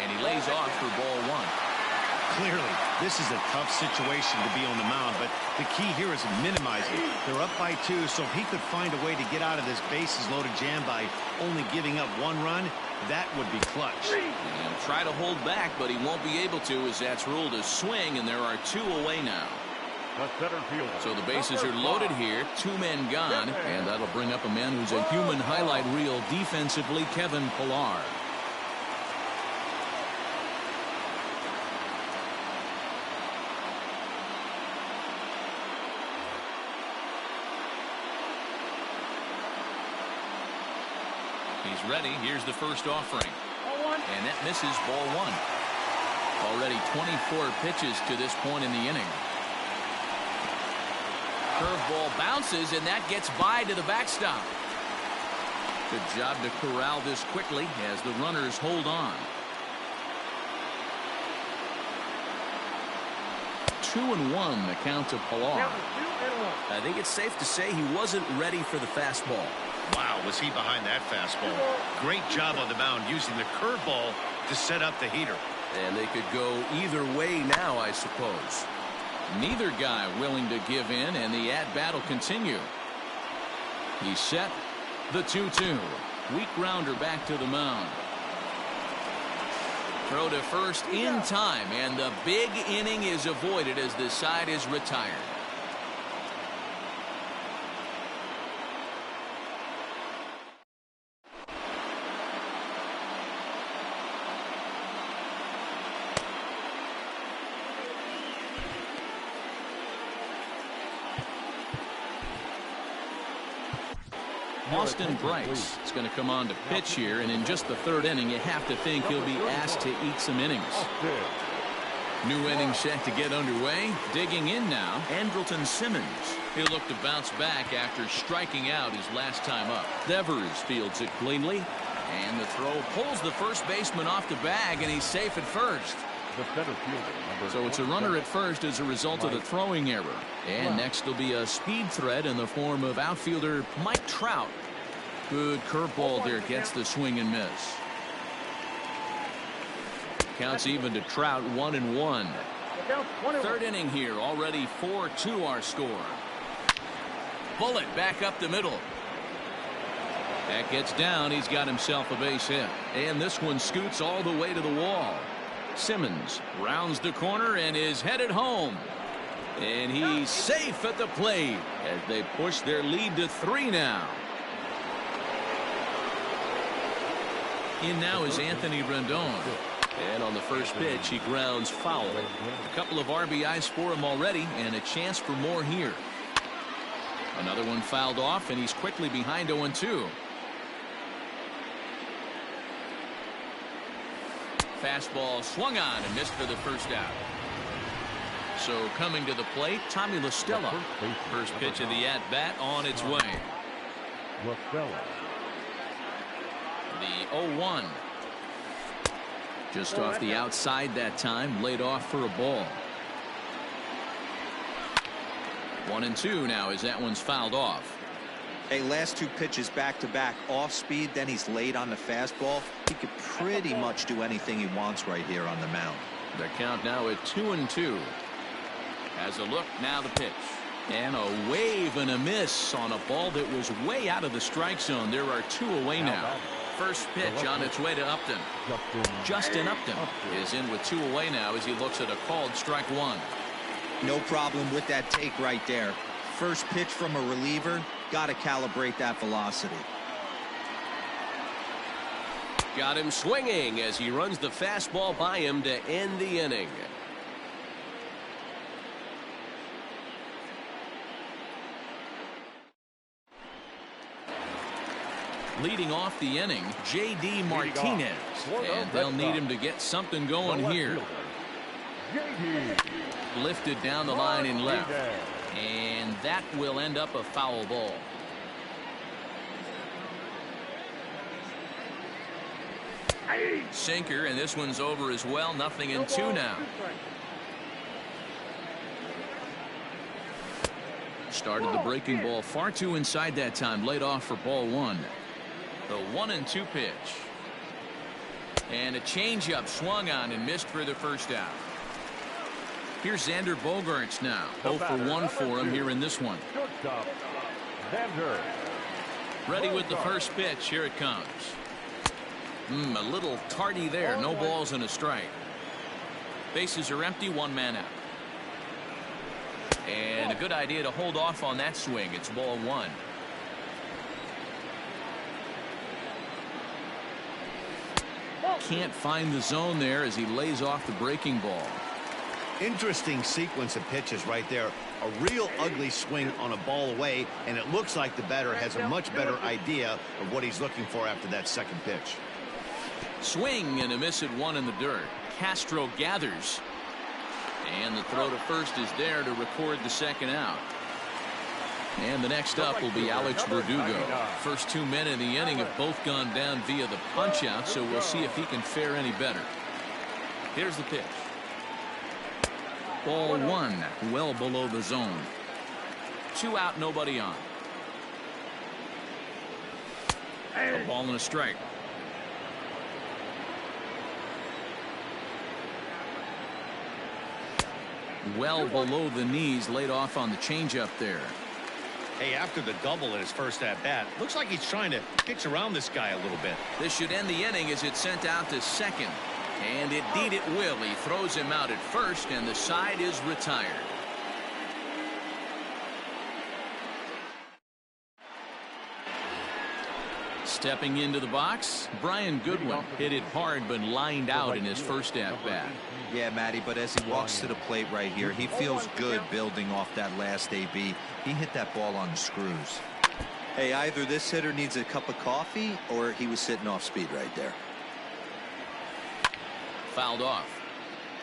And he lays off for ball 1. Clearly, this is a tough situation to be on the mound, but the key here is minimizing. They're up by 2, so if he could find a way to get out of this bases loaded jam by only giving up 1 run, that would be clutch. He'll try to hold back, but he won't be able to, as that's ruled a swing, and there are 2 away now. So the bases are loaded here, 2 men gone, and that'll bring up a man who's a human highlight reel defensively, Kevin Pillar. He's ready. Here's the first offering. And that misses, ball 1. Already 24 pitches to this point in the inning. Curveball bounces, and that gets by to the backstop. Good job to corral this quickly as the runners hold on. 2-1 the count to Pillar. I think it's safe to say he wasn't ready for the fastball. Wow, was he behind that fastball. Great job on the mound using the curveball to set up the heater. And they could go either way now, I suppose. Neither guy willing to give in, and the at-bat will continue. He's set, The 2-2. Weak grounder back to the mound. Throw to first in time, and the big inning is avoided as the side is retired. Austin Bryce is going to come on to pitch here, and in just the third inning, you have to think he'll be asked to eat some innings. New inning set to get underway. Digging in now, Andrelton Simmons. He'll look to bounce back after striking out his last time up. Devers fields it cleanly, and the throw pulls the first baseman off the bag, and he's safe at first. So it's a runner at first as a result of the throwing error. And next will be a speed threat in the form of outfielder Mike Trout. Good curveball there, gets the swing and miss. Counts even to Trout, 1-1. Third inning here, already 4-2 our score. Bullet back up the middle. That gets down. He's got himself a base hit. And this one scoots all the way to the wall. Simmons rounds the corner and is headed home. And he's safe at the plate as they push their lead to 3 now. In now is Anthony Rendon. And on the first pitch, he grounds foul. A couple of RBIs for him already, and a chance for more here. Another one fouled off, and he's quickly behind 0-2. Fastball swung on and missed for the first out. So coming to the plate, Tommy La Stella. First pitch of the at-bat on its way. The 0-1. Just off the outside that time, laid off for a ball. 1-2 now as that one's fouled off. Hey, last 2 pitches back-to-back off speed, then he's laid on the fastball. He could pretty much do anything he wants right here on the mound. The count now at 2-2. Has a look, now the pitch. And a wave and a miss on a ball that was way out of the strike zone. There are 2 away now. First pitch on its way to Upton. Justin Upton is in with 2 away now as he looks at a called strike 1. No problem with that take right there. First pitch from a reliever, got to calibrate that velocity. Got him swinging as he runs the fastball by him to end the inning. Leading off the inning, J.D. Martinez. And they'll need him to get something going here. Lifted down the line in left. And that will end up a foul ball. Sinker, and this one's over as well. 0-2 now. Started the breaking ball far too inside that time. Laid off for ball 1. The 1-2 pitch. And a changeup swung on and missed for the first out. Here's Xander Bogaerts now. 0 for 1 for him here in this one. Ready with the first pitch. Here it comes. A little tardy there. No balls and a strike. Bases are empty. 1 man out. And a good idea to hold off on that swing. It's ball 1. Can't find the zone there as he lays off the breaking ball. Interesting sequence of pitches right there. A real ugly swing on a ball away, and it looks like the batter has a much better idea of what he's looking for after that second pitch. Swing and a miss at 1 in the dirt. Castro gathers. And the throw to first is there to record the second out. And the next up will be Alex Verdugo. First 2 men in the inning have both gone down via the punch-out, so we'll see if he can fare any better. Here's the pitch. Ball 1, well below the zone. 2 out, nobody on. A ball and a strike. Well below the knees, laid off on the changeup there. Hey, after the double at his first at-bat, looks like he's trying to pitch around this guy a little bit. This should end the inning as it's sent out to second. And indeed it will. He throws him out at first, and the side is retired. Stepping into the box, Brian Goodwin hit it hard but lined out in his first at-bat. Yeah, Matty, but as he walks to the plate right here, he feels good building off that last AB. He hit that ball on the screws. Hey, either this hitter needs a cup of coffee or he was sitting off speed right there. Fouled off.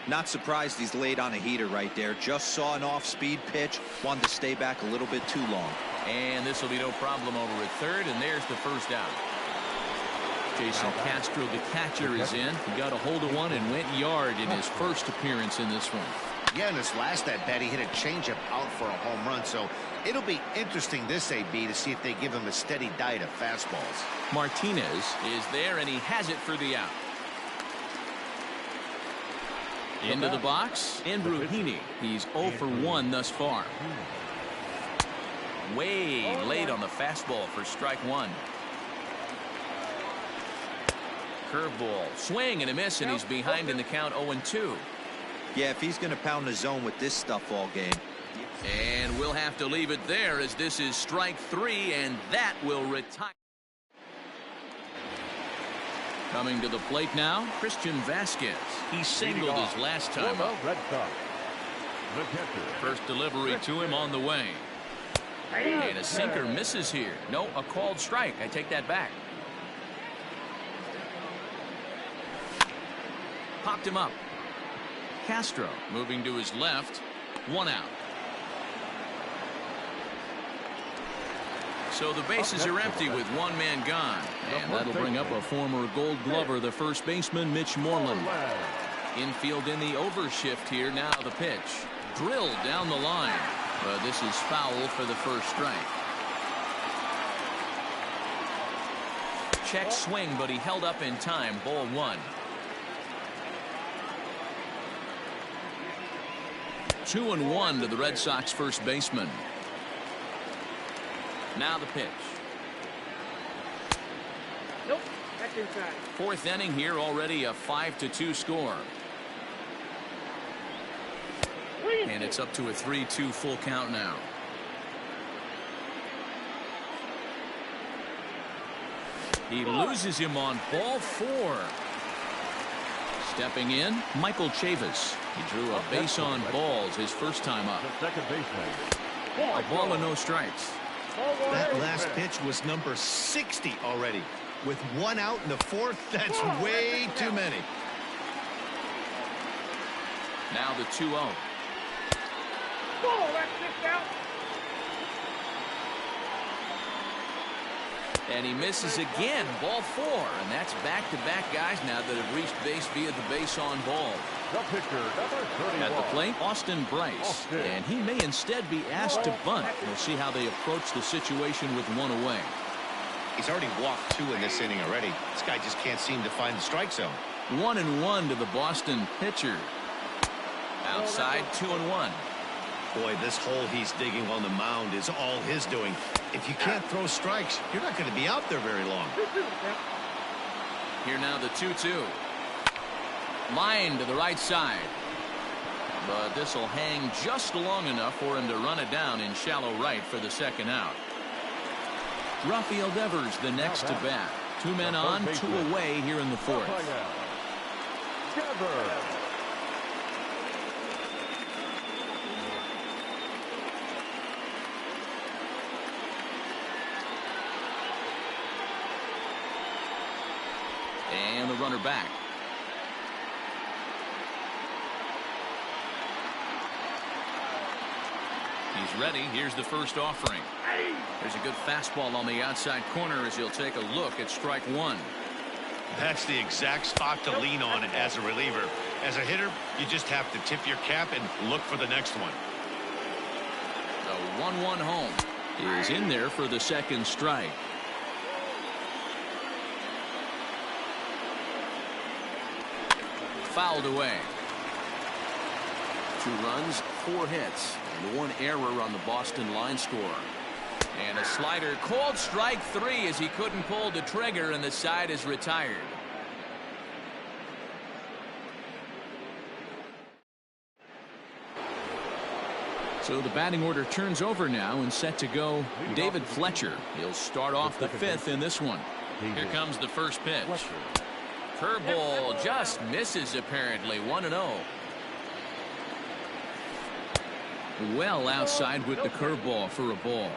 Not surprised he's laid on a heater right there. Just saw an off-speed pitch, wanted to stay back a little bit too long. And this will be no problem over at third, and there's the first out. Jason Castro, the catcher, is in. He got a hold of one and went yard in his first appearance in this one. Yeah, in his last at-bat, he hit a changeup out for a home run, so it'll be interesting this AB to see if they give him a steady diet of fastballs. Martinez is there, and he has it for the out. Into the box, Andrew Heaney. He's 0 for 1 thus far. Way late on the fastball for strike one. Curveball, swing and a miss, and he's behind in the count 0-2. Yeah, if he's going to pound the zone with this stuff all game. And we'll have to leave it there as this is strike three, and that will retire. Coming to the plate now, Christian Vasquez. He singled his last time up. First delivery to him on the way. And a sinker misses here. No, a called strike. I take that back. Popped him up. Castro moving to his left. One out. So the bases are empty with one man gone. And that'll bring up a former Gold Glover, the first baseman, Mitch Moreland. Infield in the overshift here. Now the pitch. Drilled down the line. But this is foul for the first strike. Check swing, but he held up in time. Ball one. 2-1 to the Red Sox first baseman. Now the pitch. Nope, that's inside. Fourth inning here, already a 5-2 score. And it's up to a 3-2 full count now. He loses him on ball four. Stepping in, Michael Chavis. He drew a base on balls his first time up. A ball and no strikes. That last pitch was number 60 already. With one out in the fourth, that's way too many. Now the 2-0. That's 6 out. And he misses again. Ball four. And that's back-to-back guys now that have reached base via the base on ball. The pitcher, number 31. At the plate, Austin Bryce. And he may instead be asked to bunt. We'll see how they approach the situation with one away. He's already walked 2 in this inning already. This guy just can't seem to find the strike zone. 1-1 to the Boston pitcher. Outside, 2-1. Boy, this hole he's digging on the mound is all his doing. If you can't throw strikes, you're not going to be out there very long. Here now the 2-2. Line to the right side. But this will hang just long enough for him to run it down in shallow right for the second out. Rafael Devers the next to bat. 2 men on, 2 away here in the fourth. And the runner back. He's ready. Here's the first offering. There's a good fastball on the outside corner as he'll take a look at strike one. That's the exact spot to lean on as a reliever. As a hitter, you just have to tip your cap and look for the next one. The 1-1 home is in there for the second strike. Fouled away. 2 runs, 4 hits, and 1 error on the Boston line score. And a slider called strike 3 as he couldn't pull the trigger, and the side is retired. So the batting order turns over now and set to go David Fletcher. He'll start off the 5th in this one. Here comes the first pitch. Curveball just misses apparently. 1-0. Well outside with the curveball for a ball.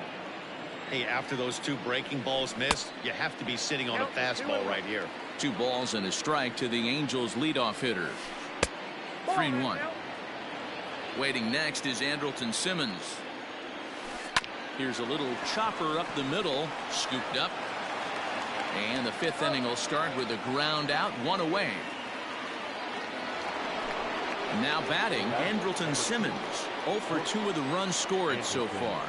Hey, after those 2 breaking balls missed, you have to be sitting on a fastball right here. 2 balls and a strike to the Angels leadoff hitter. 3-1. Waiting next is Andrelton Simmons. Here's a little chopper up the middle, scooped up. And the 5th inning will start with a ground out, 1 away. Now batting, Andrelton Simmons. 0 for 2 with the runs scored so far.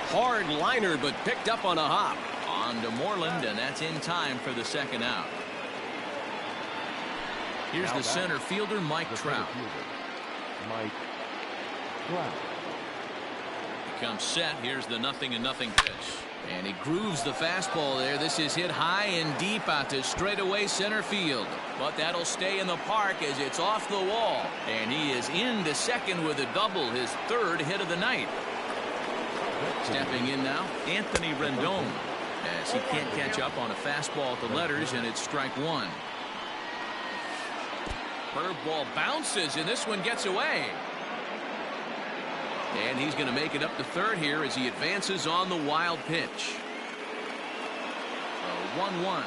Hard liner, but picked up on a hop. On to Moreland, and that's in time for the 2nd out. Here's the center fielder, Mike Trout. He comes set. Here's the 0-0 pitch. And he grooves the fastball there. This is hit high and deep out to straightaway center field. But that'll stay in the park as it's off the wall. And he is into second with a double, his 3rd hit of the night. Stepping in now, Anthony Rendon, as he can't catch up on a fastball at the letters, and it's strike 1. Curveball bounces, and this one gets away. And he's going to make it up to 3rd here as he advances on the wild pitch. 1-1.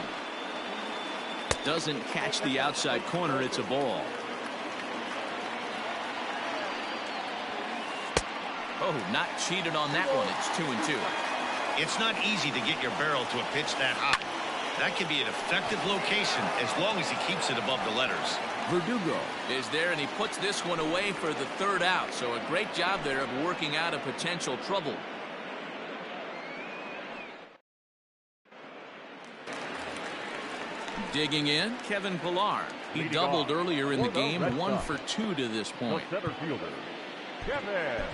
Doesn't catch the outside corner. It's a ball. Oh, not cheated on that one. It's 2-2. It's not easy to get your barrel to a pitch that high. That can be an effective location as long as he keeps it above the letters. Verdugo is there, and he puts this one away for the 3rd out. So a great job there of working out a potential trouble. Digging in, Kevin Pillar. He doubled earlier in the game, 1 for 2 to this point. Center fielder, Kevin Pillar.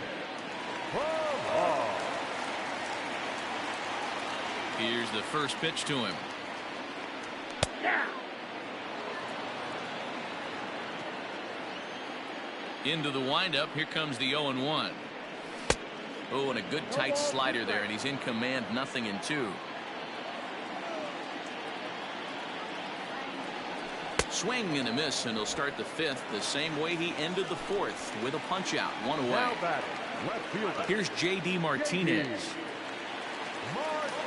Here's the first pitch to him. Into the windup. Here comes the 0-1. Oh, and a good tight slider there, and he's in command. 0-2. Swing and a miss, and he'll start the 5th the same way he ended the 4th with a punch out. 1 away. Here's J.D. Martinez.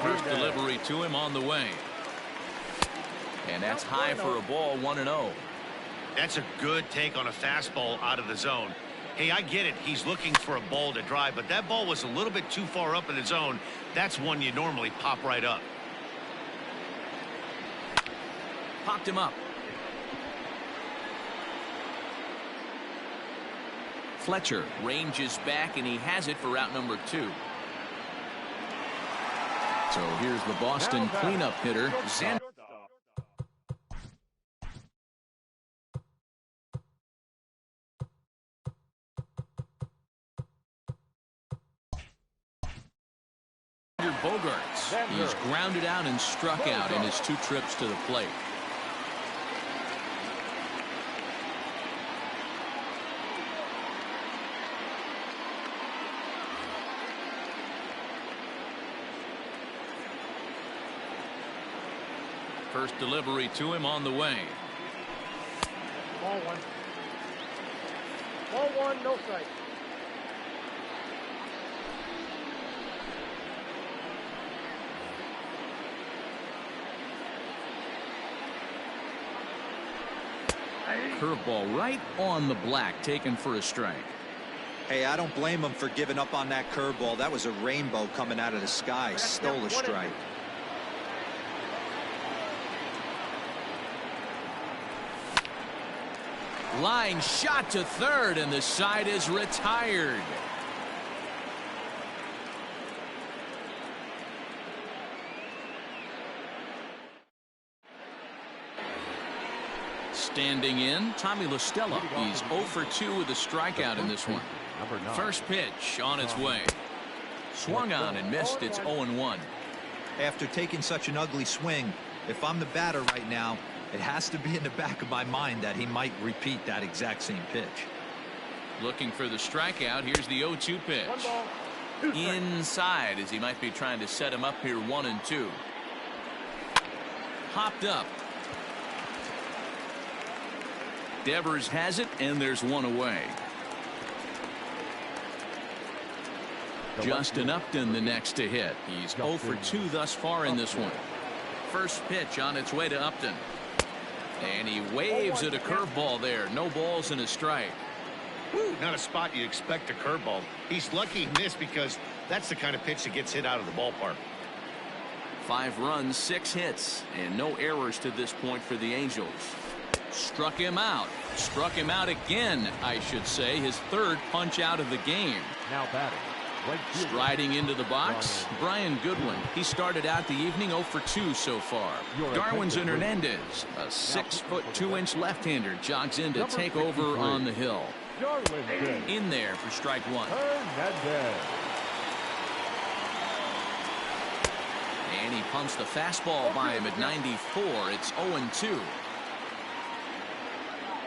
First delivery to him on the way. And that's high for a ball. 1-0. That's a good take on a fastball out of the zone. Hey, I get it. He's looking for a ball to drive, but that ball was a little bit too far up in the zone. That's one you normally pop right up. Popped him up. Fletcher ranges back, and he has it for out number 2. So here's the Boston cleanup hitter, Xander. Bogarts. He's grounded out and struck out in his 2 trips to the plate. First delivery to him on the way. Ball 1. Ball 1, no strike. Curveball right on the black, taken for a strike. Hey, I don't blame him for giving up on that curveball. That was a rainbow coming out of the sky. Stole a strike. Line shot to 3rd, and the side is retired. Standing in, Tommy La Stella. He's 0 for 2 with a strikeout in this one. Number 9. First pitch on its way. Swung on and missed. It's 0-1. After taking such an ugly swing, if I'm the batter right now, it has to be in the back of my mind that he might repeat that exact same pitch. Looking for the strikeout. Here's the 0-2 pitch. 1 ball, 2 strikes. Inside as he might be trying to set him up here 1-2. Hopped up. Devers has it, and there's one away. Justin Upton the next to hit. He's 0 for 2 thus far in this one. First pitch on its way to Upton. And he waves at a curveball there. No balls and a strike. Woo, not a spot you'd expect a curveball. He's lucky he missed because that's the kind of pitch that gets hit out of the ballpark. 5 runs, 6 hits, and no errors to this point for the Angels. Struck him out. Struck him out again, I should say. His 3rd punch out of the game. Now batting. Right fielder. Striding into the box, Brian Goodwin. He started out the evening 0 for 2 so far. Darwinzon Hernandez, a 6'2" left-hander, jogs in to take over on the hill. Darwinzon. In there for strike 1. Hernandez. And he pumps the fastball by him at 94. It's 0-2.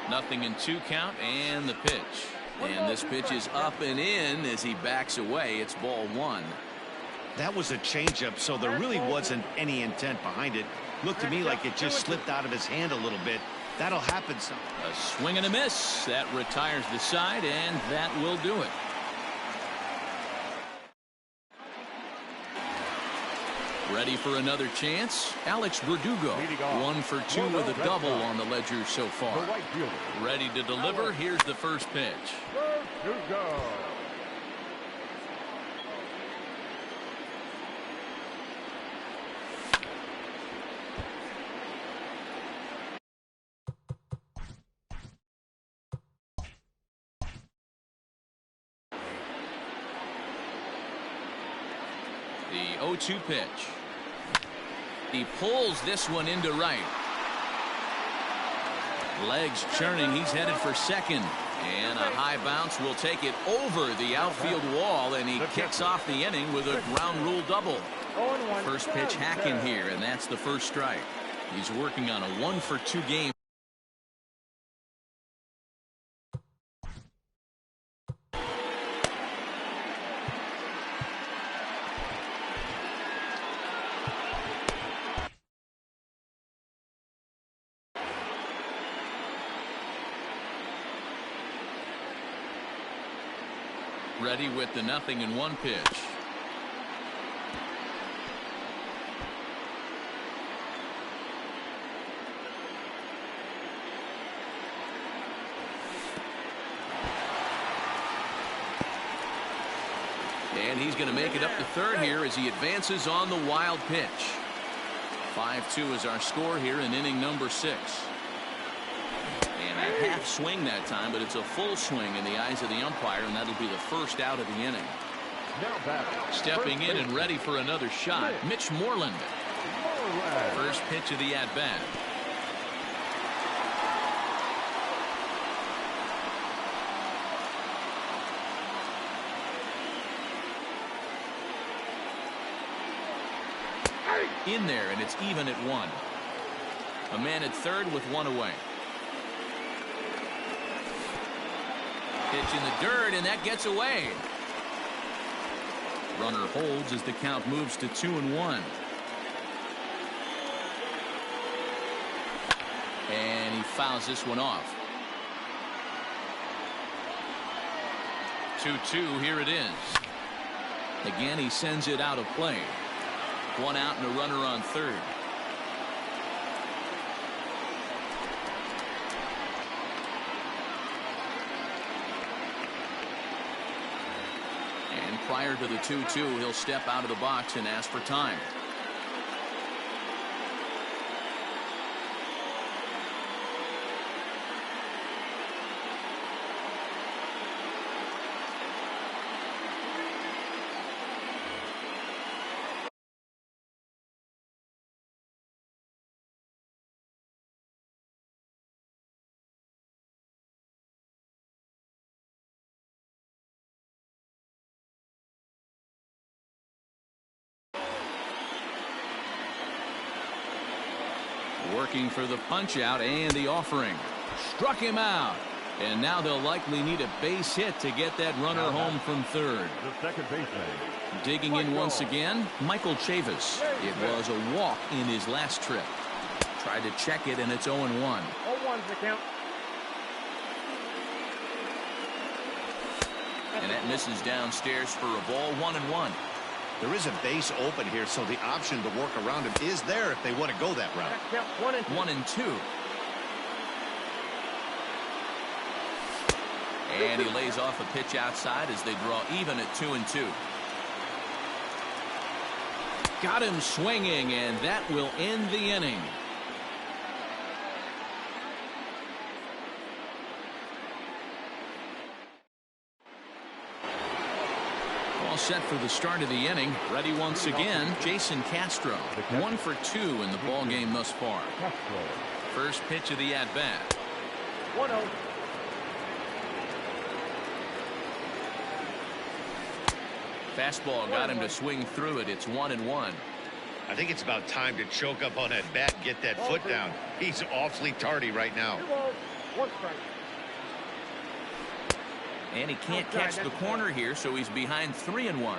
Nothing in 2 count, and the pitch. And this pitch is up and in as he backs away. It's ball 1. That was a changeup, so there really wasn't any intent behind it. Looked to me like it just slipped out of his hand a little bit. That'll happen some. A swing and a miss. That retires the side, and that will do it. Ready for another chance? Alex Verdugo, 1 for 2 with a double on the ledger so far. The right fielder. Ready to deliver. Here's the first pitch. Verdugo. The 0-2 pitch. He pulls this one into right. Legs churning. He's headed for second. And a high bounce will take it over the outfield wall, and he kicks off the inning with a ground rule double. 0-1. First pitch hacking here, and that's the first strike. He's working on a 1 for 2 game. Ready with the 0-1 pitch. And he's going to make it up to third here as he advances on the wild pitch. 5-2 is our score here in inning number 6. And a half swing that time, but it's a full swing in the eyes of the umpire, and that'll be the first out of the inning. Now batting. Stepping in and ready for another shot, Mitch Moreland. First pitch of the at-bat. In there, and it's even at 1. A man at third with 1 away. Pitch in the dirt, and that gets away. Runner holds as the count moves to 2-1. And he fouls this one off. 2-2, here it is. Again, he sends it out of play. 1 out and a runner on third. And prior to the 2-2, he'll step out of the box and ask for time. Working for the punch out and the offering. Struck him out. And now they'll likely need a base hit to get that runner home from third. The second baseman. Digging in once again, Michael Chavis. It was a walk in his last trip. Tried to check it, and it's 0-1. 0-1's the count. And that misses downstairs for a ball. 1-1. There is a base open here, so the option to work around him is there if they want to go that route. Count 1-2. 1-2. And he lays off a pitch outside as they draw even at 2-2. Got him swinging, and that will end the inning. All set for the start of the inning. Ready once again, Jason Castro. 1 for 2 in the ball game thus far. First pitch of the at-bat. 1-0. Fastball got him to swing through it. It's 1-1. I think it's about time to choke up on that bat and get that foot down. He's awfully tardy right now. 2 balls, 1 strike. And he can't catch the corner here, so he's behind 3-1.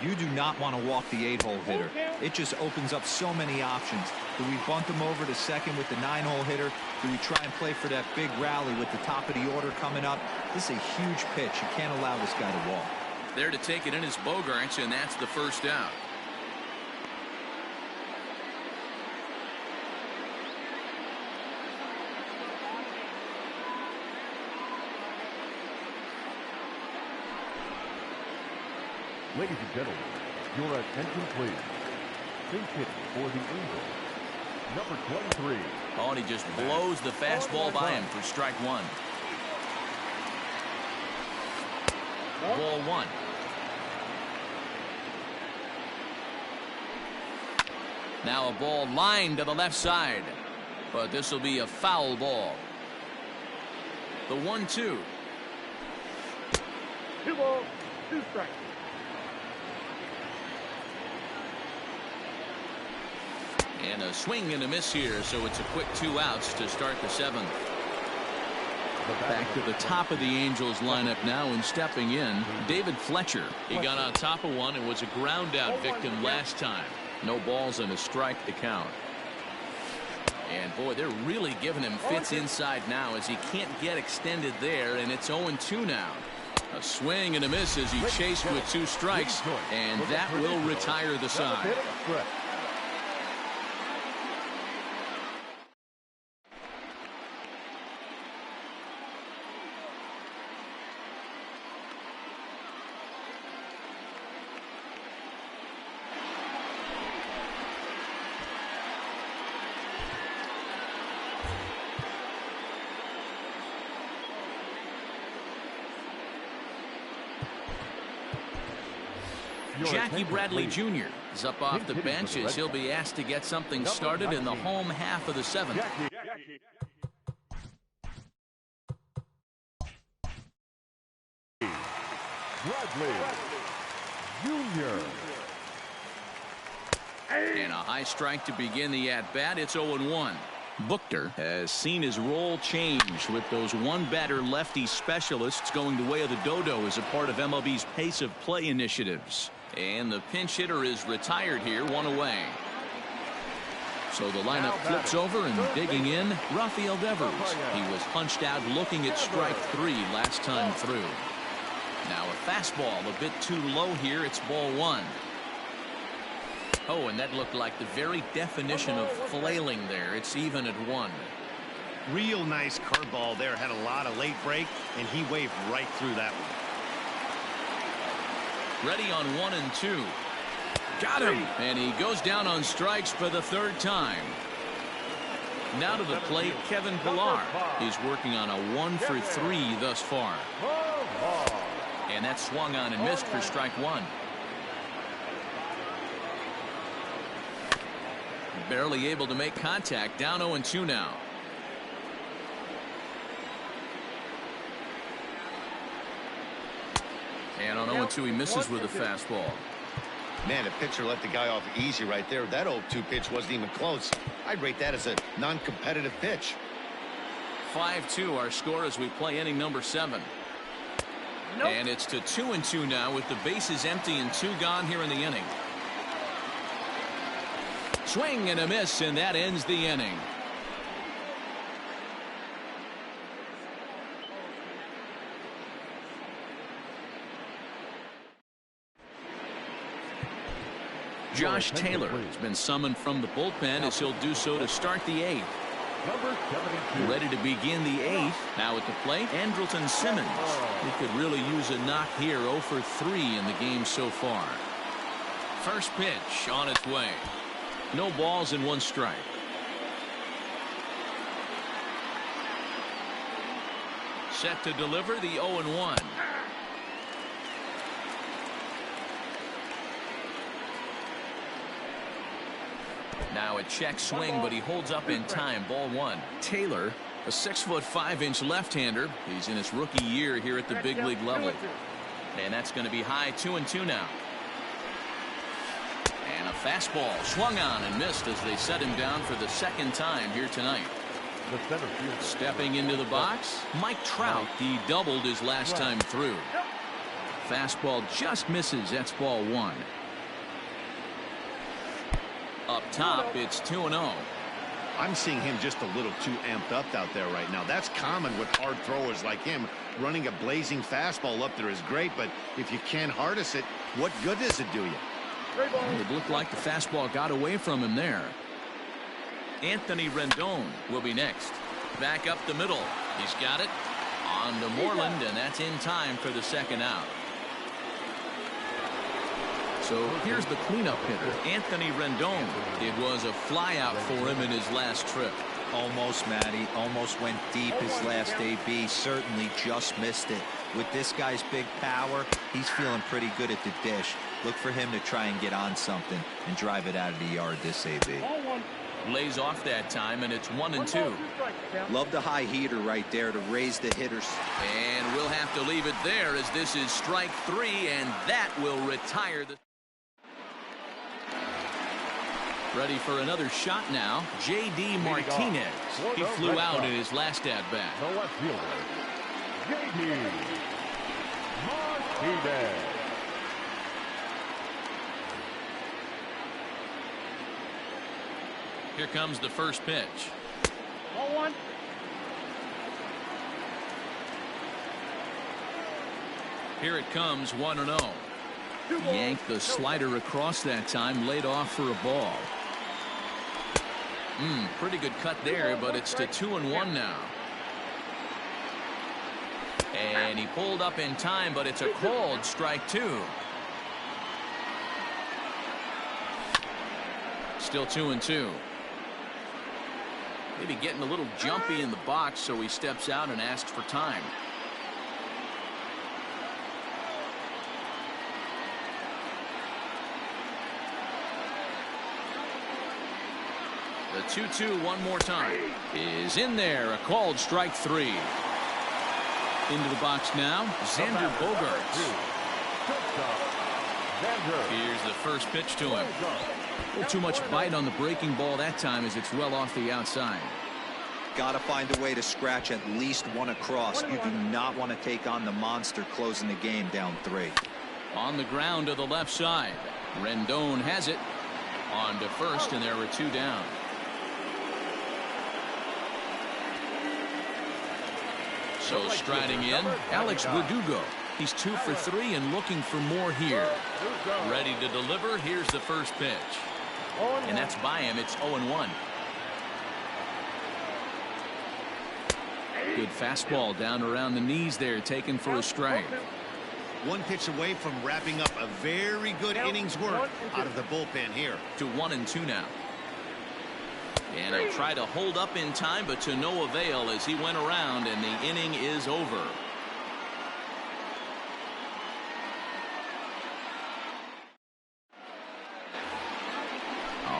You do not want to walk the 8-hole hitter. It just opens up so many options. Do we bunt him over to second with the 9-hole hitter? Do we try and play for that big rally with the top of the order coming up? This is a huge pitch. You can't allow this guy to walk. There to take it in is Bogarts, and that's the first out. Ladies and gentlemen, your attention please. Base hit for the Angels, number 23. Oh, and he just blows the fastball by him for strike 1. Ball 1. Now a ball lined to the left side, but this will be a foul ball. The 1-2. 2 balls, 2 strikes. And a swing and a miss here, so it's a quick 2 outs to start the 7th. Back to the top of the Angels lineup now, and stepping in, David Fletcher. He got on top of one and was a ground out victim last time. No balls and a strike to count. And boy, they're really giving him fits inside now as he can't get extended there, and it's 0-2 now. A swing and a miss as he chased with 2 strikes, and that will retire the side. Jackie Bradley Jr. is up off the bench as he'll be asked to get something started in the home half of the 7th. Bradley Jr. And a high strike to begin the at-bat. It's 0-1. Buchter has seen his role change with those one-batter lefty specialists going the way of the dodo as a part of MLB's pace of play initiatives. And the pinch hitter is retired here, 1 away. So the lineup flips over, and digging in, Rafael Devers. He was punched out looking at strike 3 last time through. Now a fastball a bit too low here. It's ball 1. Oh, and that looked like the very definition of flailing there. It's even at 1. Real nice curveball there. Had a lot of late break, and he waved right through that one. Ready on 1 and 2. Got him. And he goes down on strikes for the 3rd time. Now to the plate, Kevin Pillar. He's working on a 1 for 3 thus far. And that swung on and missed for strike 1. Barely able to make contact. Down 0-2 now. And on 0-2 he misses with a fastball. Man, a pitcher let the guy off easy right there. That 0-2 pitch wasn't even close. I'd rate that as a non-competitive pitch. 5-2 our score as we play inning number 7. Nope. And it's to 2-2 now with the bases empty and 2 gone here in the inning. Swing and a miss, and that ends the inning. Josh Taylor has been summoned from the bullpen as he'll do so to start the 8th. Number 72. Ready to begin the 8th. Now at the plate, Andrelton Simmons. He could really use a knock here. 0 for 3 in the game so far. First pitch on its way. No balls and 1 strike. Set to deliver the 0-1. Now a check swing, but he holds up in time. Ball 1. Taylor, a 6'5" left-hander. He's in his rookie year here at the big league level. And that's going to be high. 2-2 now. And a fastball swung on and missed as they set him down for the 2nd time here tonight. The center fielder. Stepping into the box, Mike Trout. He doubled his last time through. Fastball just misses. That's ball 1. Up top, it's 2-0. I'm seeing him just a little too amped up out there right now. That's common with hard throwers like him. Running a blazing fastball up there is great, but if you can't harness it, what good does it do you? It looked like the fastball got away from him there. Anthony Rendon will be next. Back up the middle. He's got it. On to Moreland, and that's in time for the 2nd out. So here's the cleanup hitter, Anthony Rendon. It was a flyout for him in his last trip. Almost, Matty. Almost went deep his last AB. Certainly just missed it. With this guy's big power, he's feeling pretty good at the dish. Look for him to try and get on something and drive it out of the yard this AB. Lays off that time, and it's 1-2. Love the high heater right there to raise the hitters. And we'll have to leave it there as this is strike 3, and that will retire the... Ready for another shot now, J.D. Martinez. He flew out in his last at-bat. The left fielder, J.D. Martinez. Here comes the first pitch. Ball 1. Here it comes, 1-0. Yanked the slider across that time, laid off for a ball. Pretty good cut there, but it's to 2-1 now. And he pulled up in time, but it's a called strike 2. Still 2-2. Maybe getting a little jumpy in the box, so he steps out and asks for time. The 2-2 one more time is in there. A called strike 3. Into the box now, Xander Bogaerts. Here's the first pitch to him. A little too much bite on the breaking ball that time as it's well off the outside. Got to find a way to scratch at least 1 across. You do not want to take on the monster closing the game down 3. On the ground to the left side. Rendon has it. On to first, and there are 2 down. So striding in, Alex Verdugo. He's 2 for 3 and looking for more here. Ready to deliver. Here's the first pitch. And that's by him. It's 0-1. Good fastball down around the knees there, taken for a strike. 1 pitch away from wrapping up a very good innings work out of the bullpen here. To 1-2 now. And he'll try to hold up in time, but to no avail as he went around, and the inning is over.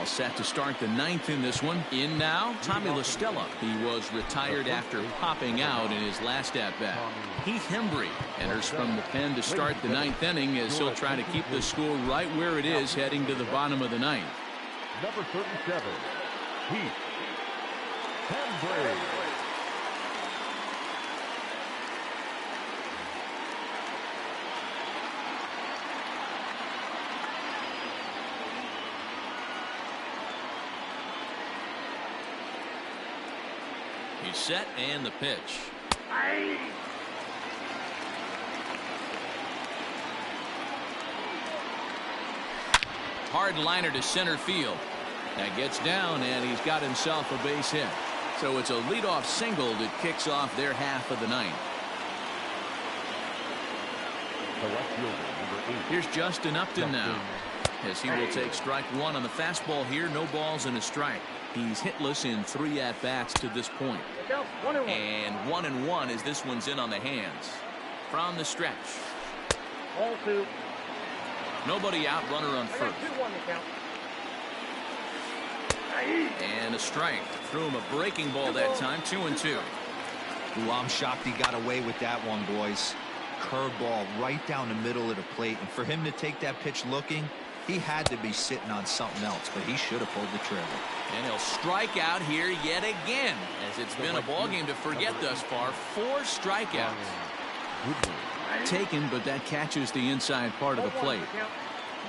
set to start the ninth in this one. In now, Tommy LaStella. He was retired after popping out in his last at-bat. Heath Hembry enters from the pen to start the ninth inning as he'll try to keep the score right where it is heading to the bottom of the ninth. Number 37, Heath Hembry. He's set and the pitch. Hard liner to center field. That gets down and he's got himself a base hit. So it's a leadoff single that kicks off their half of the ninth. The left fielder, number 8. Here's Justin Upton now, as he will take strike one on the fastball here. No balls and a strike. He's hitless in 3 at-bats to this point. And 1-1 as this one's in on the hands. From the stretch. Ball 2. Nobody out, runner on first. And a strike. Threw him a breaking ball that time, 2-2. Ooh, I'm shocked he got away with that one, boys. Curveball right down the middle of the plate. And for him to take that pitch looking, he had to be sitting on something else, but he should have pulled the trigger. And he'll strike out here yet again, as it's been a ball game to forget thus far. 4 strikeouts. Taken, but that catches the inside part of the plate.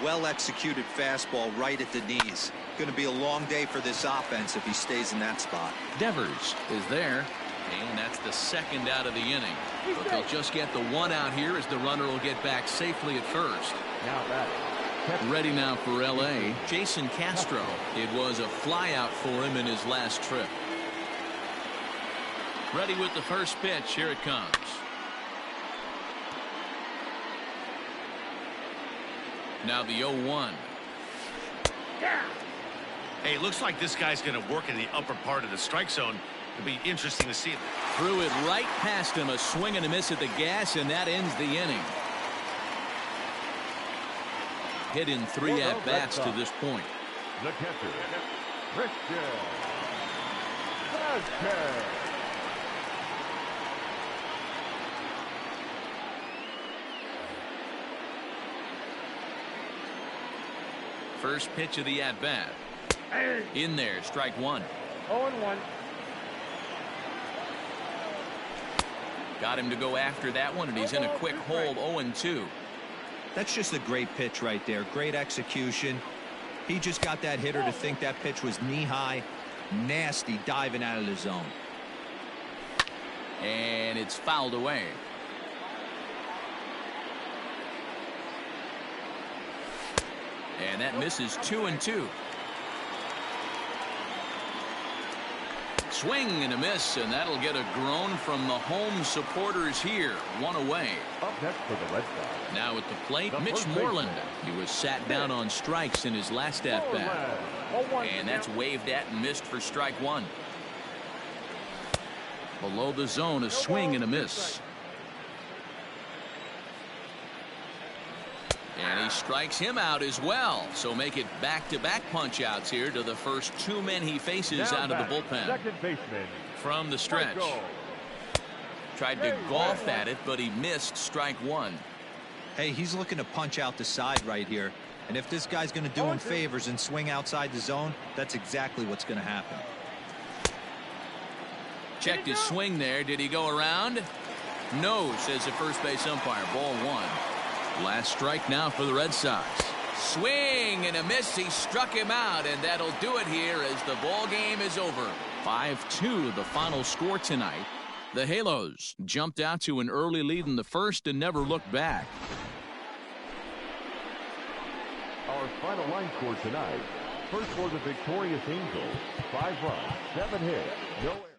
Well executed fastball right at the knees. Going to be a long day for this offense if he stays in that spot. Devers is there, and that's the second out of the inning. But they'll just get the one out here as the runner will get back safely at first. Now that. Ready now for L.A., Jason Castro. It was a flyout for him in his last trip. Ready with the first pitch. Here it comes. Now the 0-1. Hey, looks like this guy's going to work in the upper part of the strike zone. It'll be interesting to see. Threw it right past him. A swing and a miss at the gas, and that ends the inning. Hit in 3 at-bats to this point. The catcher, Christian Vasquez. First pitch of the at-bat. In there, strike one. 0-1. Got him to go after that one, and he's in a quick hold, 0-2. That's just a great pitch right there. Great execution. He just got that hitter to think that pitch was knee-high. Nasty diving out of the zone. And it's fouled away. And that misses 2-2. Swing and a miss, and that'll get a groan from the home supporters here. One away. Up next for the Red Sox. Now at the plate, The Mitch first Moreland. baseman. He was sat down on strikes in his last at-bat. And that's waved at and missed for strike one. Below the zone, a swing and a miss. And he strikes him out as well. So make it back-to-back punch-outs here to the first 2 men he faces out of the bullpen. Second baseman. From the stretch. Tried to golf at it, but he missed strike one. Hey, he's looking to punch out the side right here. And if this guy's going to do him favors and swing outside the zone, that's exactly what's going to happen. Checked his swing there. Did he go around? No, says the first base umpire. Ball 1. Last strike now for the Red Sox. Swing and a miss. He struck him out, and that'll do it here as the ball game is over. 5-2 the final score tonight. The Halos jumped out to an early lead in the first and never looked back. Our final line score tonight. First for the victorious Angels. 5 runs, 7 hits, no errors.